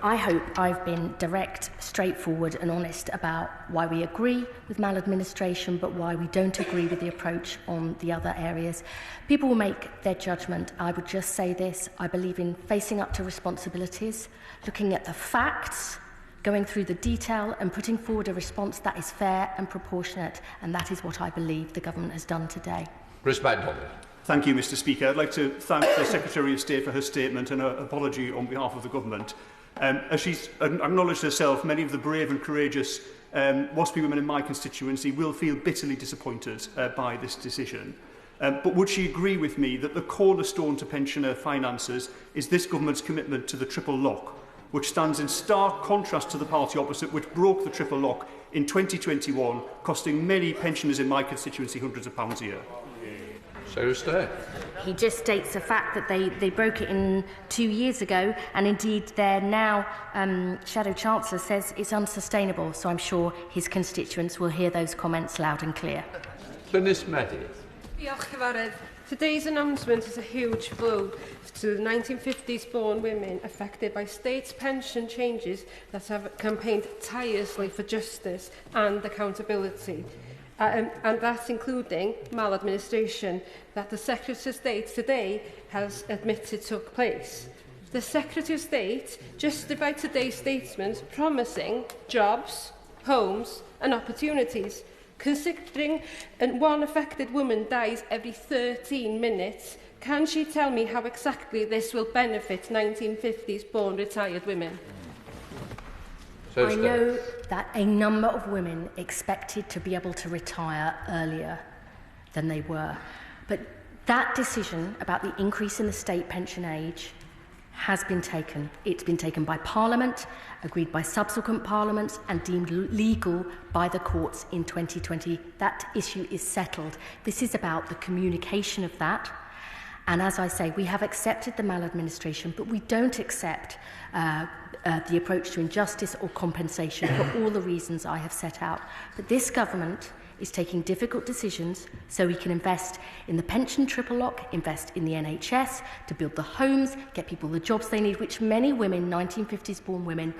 I hope I've been direct, straightforward and honest about why we agree with maladministration but why we don't agree with the approach on the other areas. People will make their judgment. I would just say this: I believe in facing up to responsibilities, looking at the facts, going through the detail and putting forward a response that is fair and proportionate, and that is what I believe the government has done today. Chris MacDonald. Thank you, Mr. Speaker. I'd like to thank the Secretary of State for her statement and her apology on behalf of the government. As she's acknowledged herself, many of the brave and courageous WASPI women in my constituency will feel bitterly disappointed by this decision. But would she agree with me that the cornerstone to pensioner finances is this government's commitment to the triple lock, which stands in stark contrast to the party opposite, which broke the triple lock in 2021, costing many pensioners in my constituency hundreds of pounds a year. So stay. He just states the fact that they broke it in 2 years ago, and indeed their now Shadow Chancellor says it's unsustainable, so I'm sure his constituents will hear those comments loud and clear. Llynys Medi. Diolch, Cyfarwydd. Today's announcement is a huge blow to the 1950s-born women affected by state pension changes that have campaigned tirelessly for justice and accountability. And that's including maladministration that the Secretary of State today has admitted took place. The Secretary of State justified today's statement promising jobs, homes and opportunities. Considering one affected woman dies every 13 minutes, can she tell me how exactly this will benefit 1950s-born retired women? I know that a number of women expected to be able to retire earlier than they were. But that decision about the increase in the state pension age has been taken. It's been taken by Parliament, agreed by subsequent parliaments, and deemed legal by the courts in 2020. That issue is settled. This is about the communication of that. And as I say, we have accepted the maladministration, but we don't accept the approach to injustice or compensation for all the reasons I have set out. But this government is taking difficult decisions so we can invest in the pension triple lock, invest in the NHS, to build the homes, get people the jobs they need, which many women, 1950s-born women,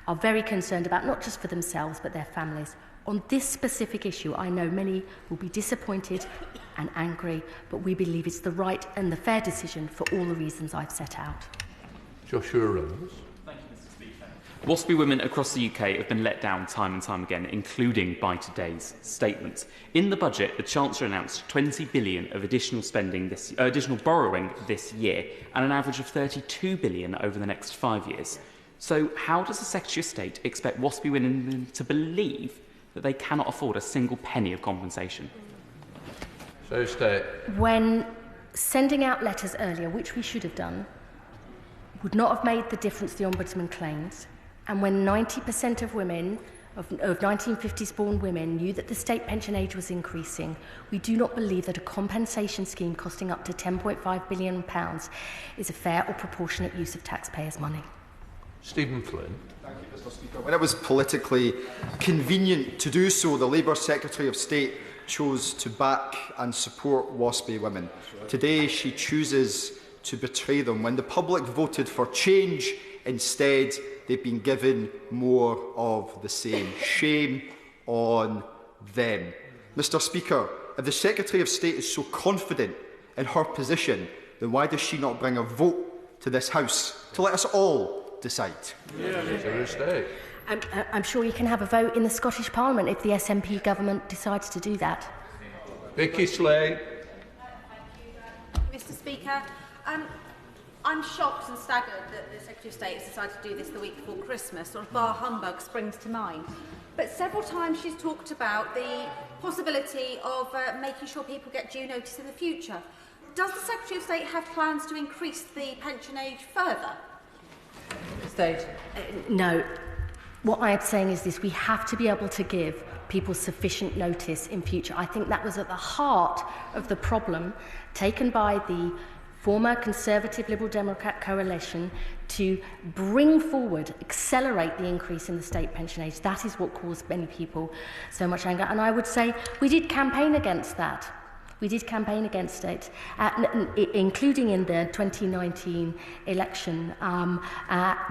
are very concerned about, not just for themselves, but their families. On this specific issue, I know many will be disappointed and angry, but we believe it's the right and the fair decision for all the reasons I've set out. Joshua Reynolds. WASPI women across the UK have been let down time and time again, including by today's statement. In the budget, the Chancellor announced 20 billion of additional borrowing this year, and an average of 32 billion over the next 5 years. So how does the Secretary of State expect WASPI women to believe that they cannot afford a single penny of compensation? So stay. When sending out letters earlier, which we should have done, would not have made the difference the Ombudsman claims, and when 90% of women, of 1950s-born women, knew that the state pension age was increasing, we do not believe that a compensation scheme costing up to £10.5 billion is a fair or proportionate use of taxpayers' money. Stephen Flynn. Thank you, Mr. Speaker. When it was politically convenient to do so, the Labour Secretary of State chose to back and support WASPI women. Today, she chooses to betray them. When the public voted for change, instead, they've been given more of the same. Shame on them. Mr. Speaker, if the Secretary of State is so confident in her position, then why does she not bring a vote to this House to let us all decide? I'm sure you can have a vote in the Scottish Parliament if the SNP government decides to do that. Vicky Slade. Mr. Speaker, I'm shocked and staggered that the Secretary of State has decided to do this the week before Christmas. Sort of bar humbug springs to mind. But several times she's talked about the possibility of making sure people get due notice in the future. Does the Secretary of State have plans to increase the pension age further? State. No. What I am saying is this: we have to be able to give people sufficient notice in future. I think that was at the heart of the problem taken by the former Conservative Liberal Democrat coalition to bring forward, accelerate the increase in the state pension age. That is what caused many people so much anger. And I would say we did campaign against that. We did campaign against it, including in the 2019 election,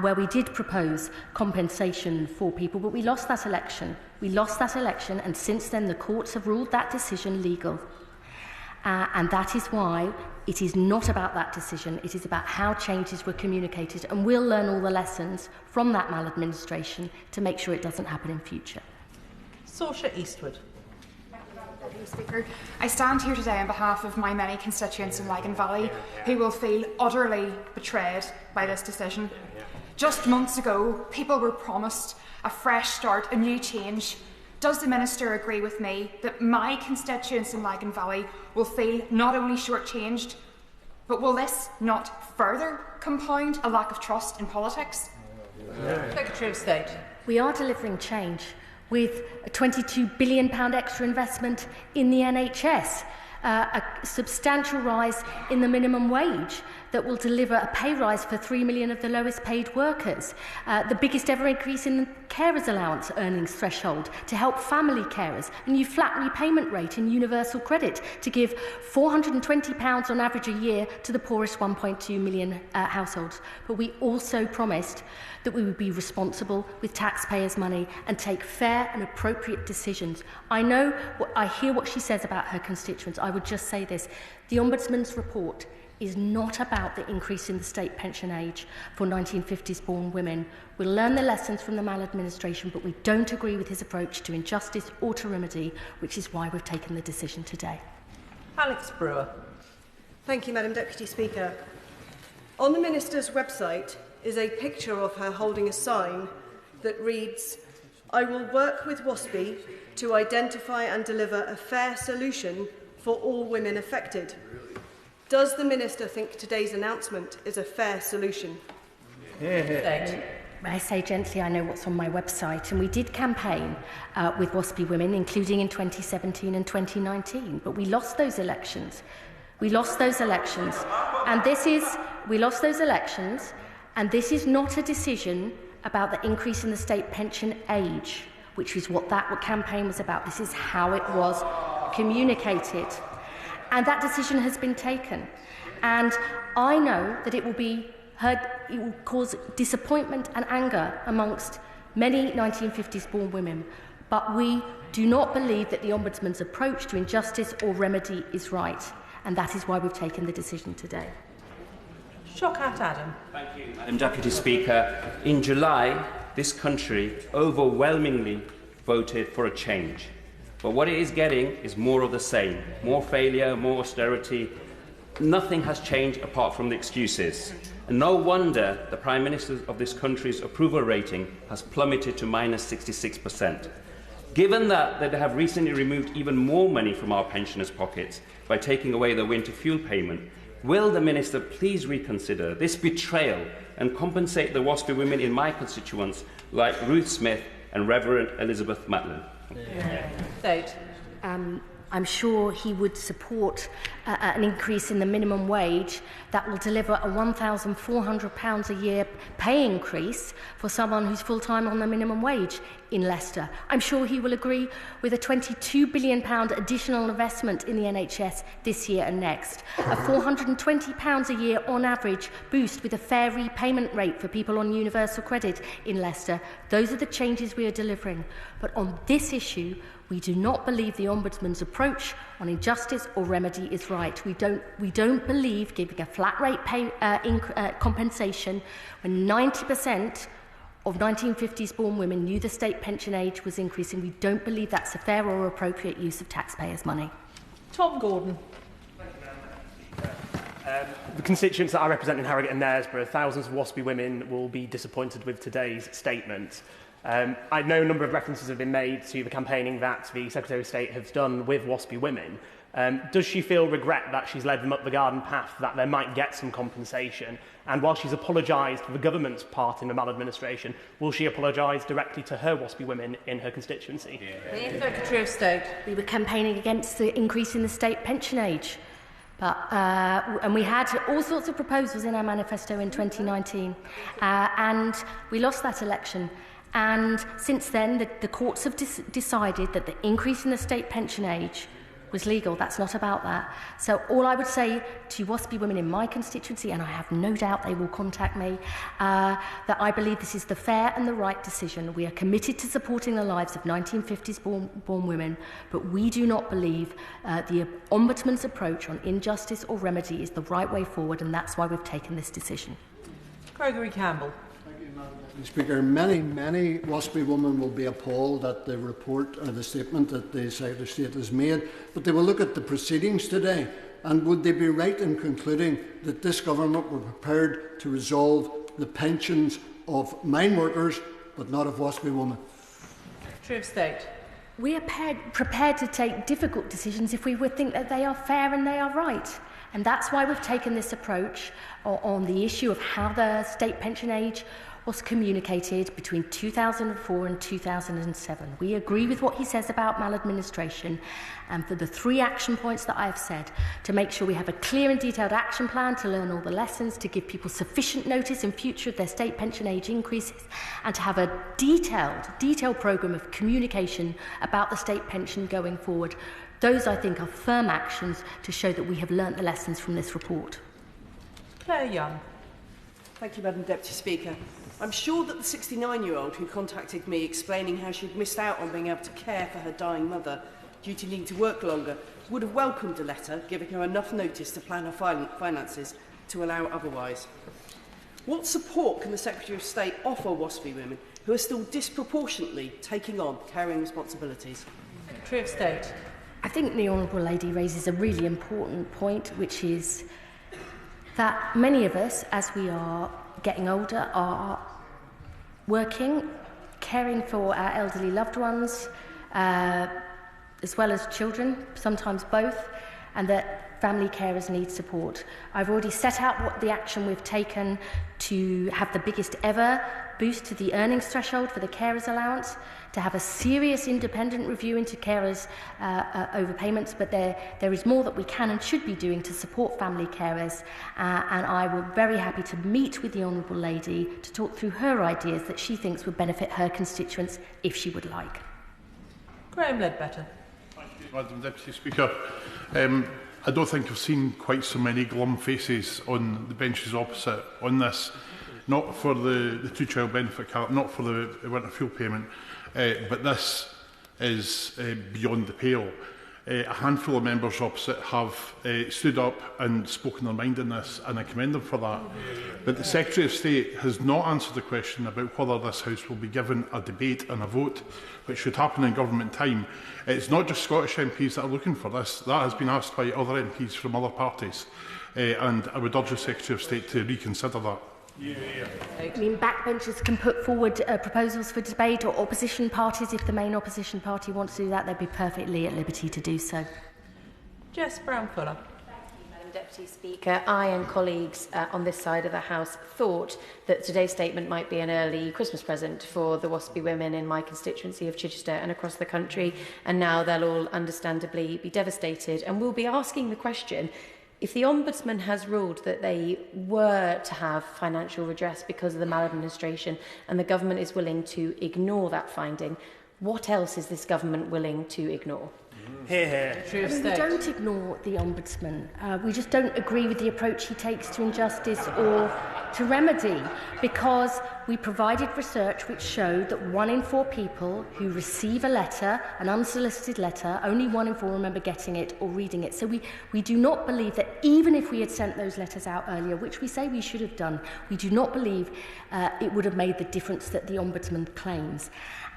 where we did propose compensation for people, but we lost that election. We lost that election, and since then the courts have ruled that decision legal. And that is why it is not about that decision, it is about how changes were communicated, and we'll learn all the lessons from that maladministration to make sure it doesn't happen in future. Saoirse Eastwood. Speaker. I stand here today on behalf of my many constituents in Lagan Valley who will feel utterly betrayed by this decision. Just months ago, people were promised a fresh start, a new change. Does the Minister agree with me that my constituents in Lagan Valley will feel not only shortchanged, but will this not further compound a lack of trust in politics? Secretary of State. We are delivering change with a £22 billion extra investment in the NHS, a substantial rise in the minimum wage that will deliver a pay rise for 3 million of the lowest paid workers, the biggest ever increase in the carers allowance earnings threshold to help family carers, a new flat repayment rate in universal credit to give £420 on average a year to the poorest 1.2 million households. But we also promised that we would be responsible with taxpayers' money and take fair and appropriate decisions. I hear what she says about her constituents. I would just say this. The Ombudsman's report is not about the increase in the state pension age for 1950s born women. We'll learn the lessons from the maladministration, but we don't agree with his approach to injustice or to remedy, which is why we've taken the decision today. Alex Brewer. Thank you, Madam Deputy Speaker. On the Minister's website is a picture of her holding a sign that reads, "I will work with WASPI to identify and deliver a fair solution for all women affected." Does the Minister think today's announcement is a fair solution? I say gently, I know what's on my website, and we did campaign with WASPI women, including in 2017 and 2019, but we lost those elections. We lost those elections, and this is not a decision about the increase in the state pension age, which is what that campaign was about. This is how it was communicated. And that decision has been taken. And I know that it will be heard, it will cause disappointment and anger amongst many 1950s born women. But we do not believe that the Ombudsman's approach to injustice or remedy is right. And that is why we've taken the decision today. Shochat Adam. Thank you, Madam Deputy Speaker. In July, this country overwhelmingly voted for a change. But what it is getting is more of the same. More failure, more austerity. Nothing has changed apart from the excuses. And no wonder the Prime Minister of this country's approval rating has plummeted to minus 66%. Given that they have recently removed even more money from our pensioners' pockets by taking away the winter fuel payment, will the Minister please reconsider this betrayal and compensate the WASPI women in my constituents like Ruth Smith and Reverend Elizabeth Matlin? I'm sure he would support an increase in the minimum wage that will deliver a £1,400 a year pay increase for someone who's full-time on the minimum wage in Leicester. I'm sure he will agree with a £22 billion additional investment in the NHS this year and next, a £420 a year on average boost with a fair repayment rate for people on universal credit in Leicester. Those are the changes we are delivering. But on this issue, we do not believe the Ombudsman's approach on injustice or remedy is right. We don't believe giving a flat rate pay compensation when 90% of 1950s born women knew the state pension age was increasing. We don't believe that's a fair or appropriate use of taxpayers' money. Tom Gordon. The constituents that I represent in Harrogate and Knaresborough, thousands of WASPI women will be disappointed with today's statement. I know a number of references have been made to the campaigning that the Secretary of State has done with WASPI women. Does she feel regret that she's led them up the garden path, that they might get some compensation? And while she's apologised for the government's part in the maladministration, will she apologise directly to her WASPI women in her constituency? Secretary of State. We were campaigning against the increase in the state pension age. And we had all sorts of proposals in our manifesto in 2019. And we lost that election. And since then, the courts have decided that the increase in the state pension age was legal. That's not about that. So all I would say to WASPI women in my constituency, and I have no doubt they will contact me, that I believe this is the fair and the right decision. We are committed to supporting the lives of 1950s born women, but we do not believe the Ombudsman's approach on injustice or remedy is the right way forward, and that's why we've taken this decision. Gregory Campbell. Speaker, many WASPI women will be appalled at the report or the statement that the Secretary of State has made, but they will look at the proceedings today, and would they be right in concluding that this government were prepared to resolve the pensions of mine workers but not of WASPI women? Secretary of State. We are prepared to take difficult decisions if we would think that they are fair and they are right. And that's why we've taken this approach on the issue of how the state pension age was communicated between 2004 and 2007. We agree with what he says about maladministration, and for the 3 action points that I've said, to make sure we have a clear and detailed action plan to learn all the lessons, to give people sufficient notice in future of their state pension age increases, and to have a detailed programme of communication about the state pension going forward. Those, I think, are firm actions to show that we have learnt the lessons from this report. Claire Young. Thank you, Madam Deputy Speaker. I'm sure that the 69-year-old who contacted me explaining how she'd missed out on being able to care for her dying mother due to needing to work longer would have welcomed a letter giving her enough notice to plan her finances to allow otherwise. What support can the Secretary of State offer WASPI women who are still disproportionately taking on caring responsibilities? Secretary of State. I think the Honourable Lady raises a really important point, which is that many of us, as we are getting older, are working, caring for our elderly loved ones, as well as children, sometimes both, and that family carers need support. I've already set out what the action we've taken to have the biggest ever boost to the earnings threshold for the carers allowance, to have a serious independent review into carers overpayments, but there is more that we can and should be doing to support family carers, and I will be very happy to meet with the Honourable Lady to talk through her ideas that she thinks would benefit her constituents if she would like. Graham Ledbetter. Thank you, Madam Deputy Speaker. I don't think I've seen quite so many glum faces on the benches opposite on this, not for the two-child benefit cap, not for the winter fuel payment, but this is beyond the pale. A handful of members opposite have stood up and spoken their mind on this, and I commend them for that. But the Secretary of State has not answered the question about whether this House will be given a debate and a vote, which should happen in government time. It's not just Scottish MPs that are looking for this. That has been asked by other MPs from other parties, and I would urge the Secretary of State to reconsider that. I mean, backbenchers can put forward proposals for debate, or opposition parties, if the main opposition party wants to do that, they'd be perfectly at liberty to do so. Jess Brown-Fuller. Madam Deputy Speaker, I and colleagues on this side of the House thought that today's statement might be an early Christmas present for the WASPI women in my constituency of Chichester and across the country, and now they'll all understandably be devastated, and we'll be asking the question: if the Ombudsman has ruled that they were to have financial redress because of the maladministration, and the government is willing to ignore that finding, what else is this government willing to ignore? Hear, hear. We don't ignore the Ombudsman. We just don't agree with the approach he takes to injustice or to remedy, because we provided research which showed that 1 in 4 people who receive a letter, an unsolicited letter, only 1 in 4 remember getting it or reading it. So we do not believe that even if we had sent those letters out earlier, which we say we should have done, we do not believe it would have made the difference that the Ombudsman claims.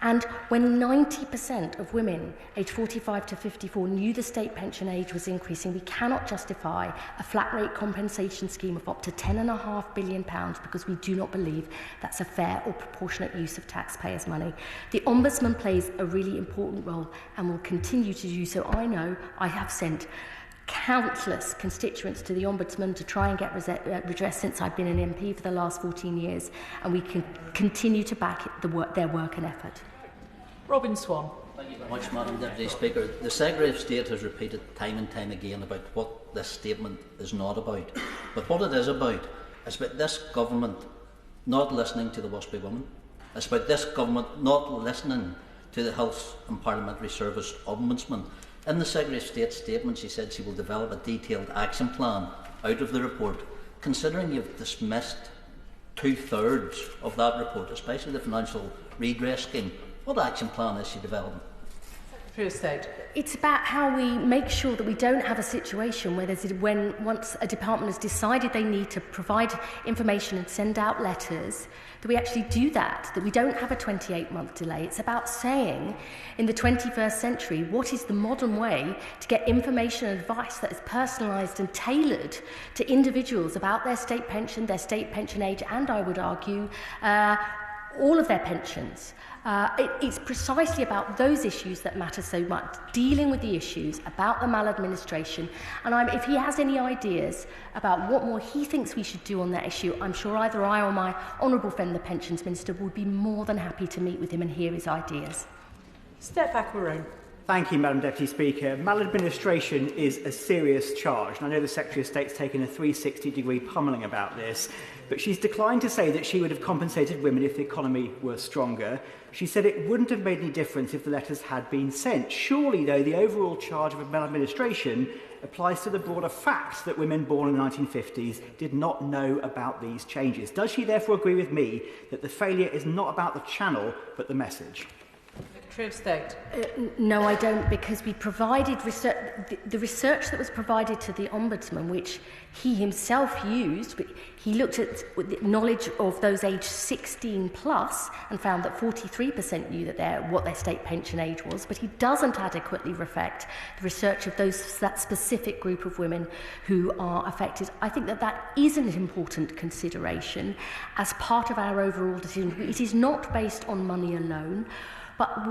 And when 90% of women aged 45 to 54 knew the state pension age was increasing, we cannot justify a flat rate compensation scheme of up to £10.5 billion, because we do not believe that's a fair or proportionate use of taxpayers' money. The Ombudsman plays a really important role and will continue to do so. I know I have sent countless constituents to the Ombudsman to try and get redress since I've been an MP for the last 14 years, and we can continue to back their work and effort. Robin Swan. Thank you very much, Madam Deputy Speaker. The Secretary of State has repeated time and time again about what this statement is not about. But what it is about this government not listening to the WASPI women. It's about this government not listening to the Health and Parliamentary Service Ombudsman. In the Secretary of State's statement, she said she will develop a detailed action plan out of the report. Considering you've dismissed 2/3 of that report, especially the financial redress scheme, what action plan is she developing? It's about how we make sure that we don't have a situation where once a department has decided they need to provide information and send out letters, that we actually do that we don't have a 28-month delay. It's about saying, in the 21st century, what is the modern way to get information and advice that is personalised and tailored to individuals about their state pension age, and I would argue, all of their pensions. It's precisely about those issues that matter so much, dealing with the issues about the maladministration. And if he has any ideas about what more he thinks we should do on that issue, I'm sure either I or my honourable friend, the Pensions Minister, would be more than happy to meet with him and hear his ideas. Step back, Maroon. Thank you, Madam Deputy Speaker. Maladministration is a serious charge, and I know the Secretary of State's taken a 360-degree pummelling about this, but she's declined to say that she would have compensated women if the economy were stronger. She said it wouldn't have made any difference if the letters had been sent. Surely, though, the overall charge of maladministration applies to the broader fact that women born in the 1950s did not know about these changes. Does she therefore agree with me that the failure is not about the channel, but the message? Secretary of State. No, I don't, because we provided research, the research that was provided to the Ombudsman, which he himself used, but he looked at the knowledge of those aged 16 plus and found that 43% knew that what their state pension age was, but he doesn't adequately reflect the research of that specific group of women who are affected. I think that is an important consideration as part of our overall decision. It is not based on money alone. But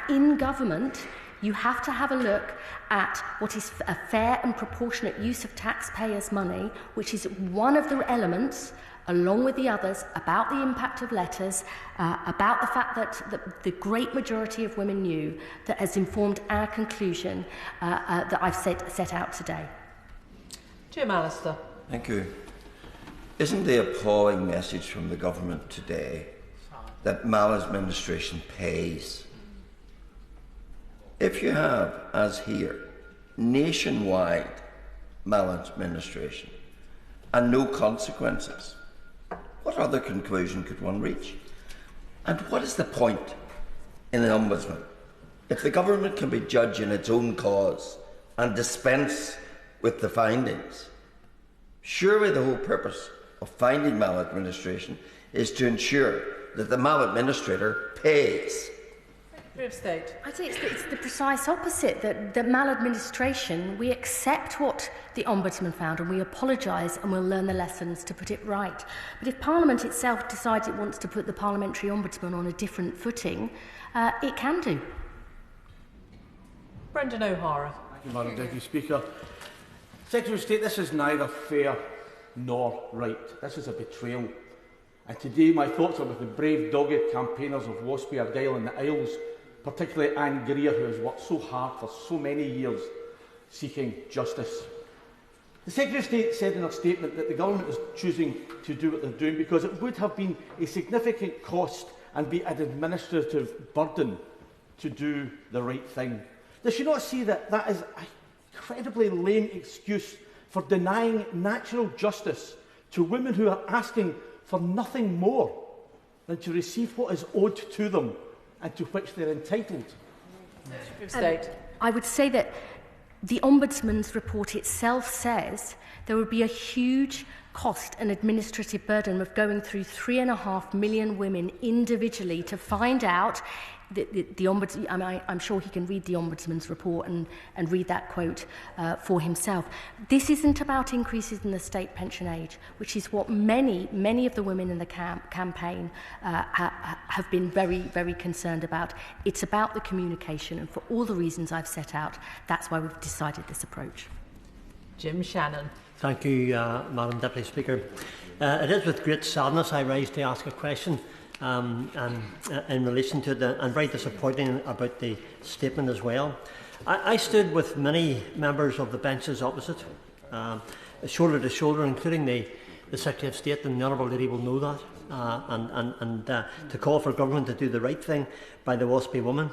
in government, you have to have a look at what is a fair and proportionate use of taxpayers' money, which is one of the elements, along with the others, about the impact of letters, about the fact that the great majority of women knew, that has informed our conclusion that I've set out today. Jim Allister. Thank you. Isn't the appalling message from the government today that maladministration pays? If you have, as here, nationwide maladministration and no consequences, what other conclusion could one reach? And what is the point in an ombudsman? If the government can be judged in its own cause and dispense with the findings, surely the whole purpose of finding maladministration is to ensure that the maladministrator pays. Secretary of State. I think it's the precise opposite, that maladministration, we accept what the Ombudsman found and we apologise and we'll learn the lessons to put it right. But if Parliament itself decides it wants to put the Parliamentary Ombudsman on a different footing, it can do. Brendan O'Hara. Thank you, Madam Deputy Speaker. Secretary of State, this is neither fair nor right. This is a betrayal. And today my thoughts are with the brave, dogged campaigners of Waspy, Argyll and the Isles, particularly Anne Greer, who has worked so hard for so many years seeking justice. The Secretary of State said in her statement that the government is choosing to do what they're doing because it would have been a significant cost and be an administrative burden to do the right thing. Does she not see that that is an incredibly lame excuse for denying natural justice to women who are asking for nothing more than to receive what is owed to them and to which they're entitled? I would say that the Ombudsman's report itself says there would be a huge cost and administrative burden of going through 3.5 million women individually to find out the Ombudsman. I'm sure he can read the Ombudsman's report and read that quote for himself. This isn't about increases in the state pension age, which is what many of the women in the campaign have been very, very concerned about. It's about the communication, and for all the reasons I've set out, that's why we've decided this approach. Jim Shannon. Thank you, Madam Deputy Speaker. It is with great sadness I rise to ask a question in relation to it, and very disappointing about the statement as well. I stood with many members of the benches opposite, shoulder to shoulder, including the Secretary of State, and the Honourable Lady will know that, and to call for government to do the right thing by the Waspy woman.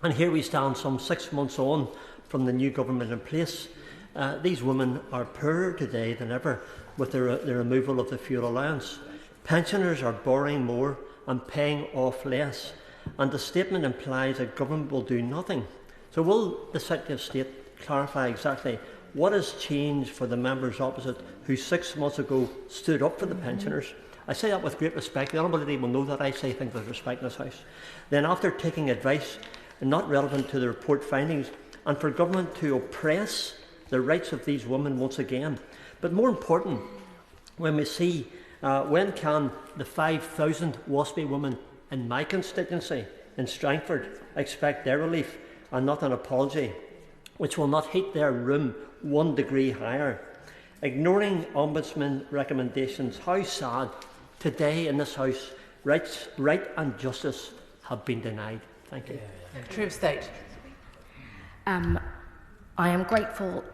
And here we stand some 6 months on from the new government in place. These women are poorer today than ever with the removal of the fuel allowance. Pensioners are borrowing more and paying off less, and the statement implies that government will do nothing. So will the Secretary of State clarify exactly what has changed for the members opposite who 6 months ago stood up for the pensioners? I say that with great respect. The Honourable Lady will know that I say things with respect in this House. Then, after taking advice not relevant to the report findings, and for government to oppress the rights of these women once again. But more important, when we see When can the 5,000 WASPy women in my constituency in Strangford expect their relief and not an apology, which will not heat their room 1 degree higher? Ignoring Ombudsman recommendations, how sad today in this House right and justice have been denied. Thank you. Secretary of State. I am grateful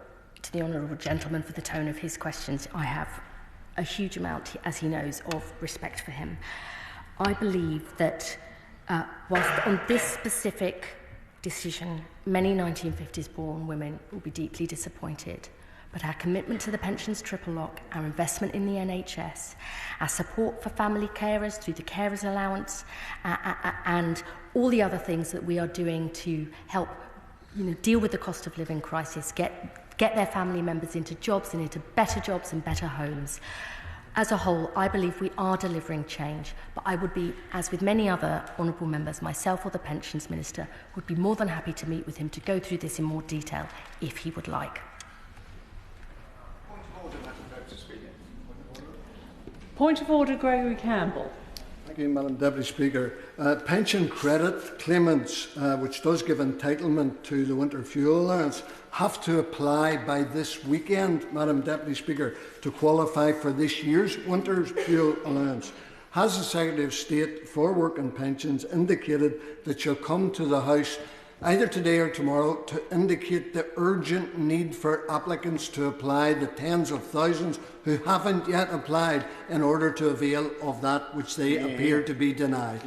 to the honourable gentleman for the tone of his questions. I have a huge amount, as he knows, of respect for him. I believe that whilst on this specific decision, many 1950s-born women will be deeply disappointed, but our commitment to the pensions triple lock, our investment in the NHS, our support for family carers through the carers allowance, and all the other things that we are doing to help deal with the cost of living crisis, get their family members into jobs and into better jobs and better homes. As a whole, I believe we are delivering change, but I would be, as with many other honourable members, myself or the Pensions Minister, would be more than happy to meet with him to go through this in more detail if he would like. Point of order, Gregory Campbell. Thank you, Madam Deputy Speaker. Pension credit claimants, which does give entitlement to the winter fuel allowance, have to apply by this weekend, Madam Deputy Speaker, to qualify for this year's winter fuel allowance. Has the Secretary of State for Work and Pensions indicated that she'll come to the House either today or tomorrow to indicate the urgent need for applicants to apply, the tens of thousands who haven't yet applied, in order to avail of that which they appear to be denied?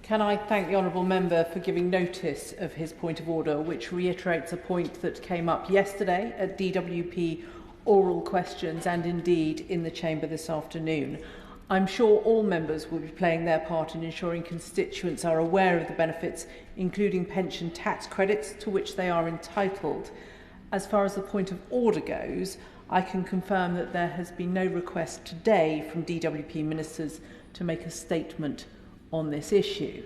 Can I thank the honourable member for giving notice of his point of order, which reiterates a point that came up yesterday at DWP oral questions and indeed in the chamber this afternoon. I'm sure all members will be playing their part in ensuring constituents are aware of the benefits, including pension tax credits, to which they are entitled. As far as the point of order goes, I can confirm that there has been no request today from DWP ministers to make a statement on this issue.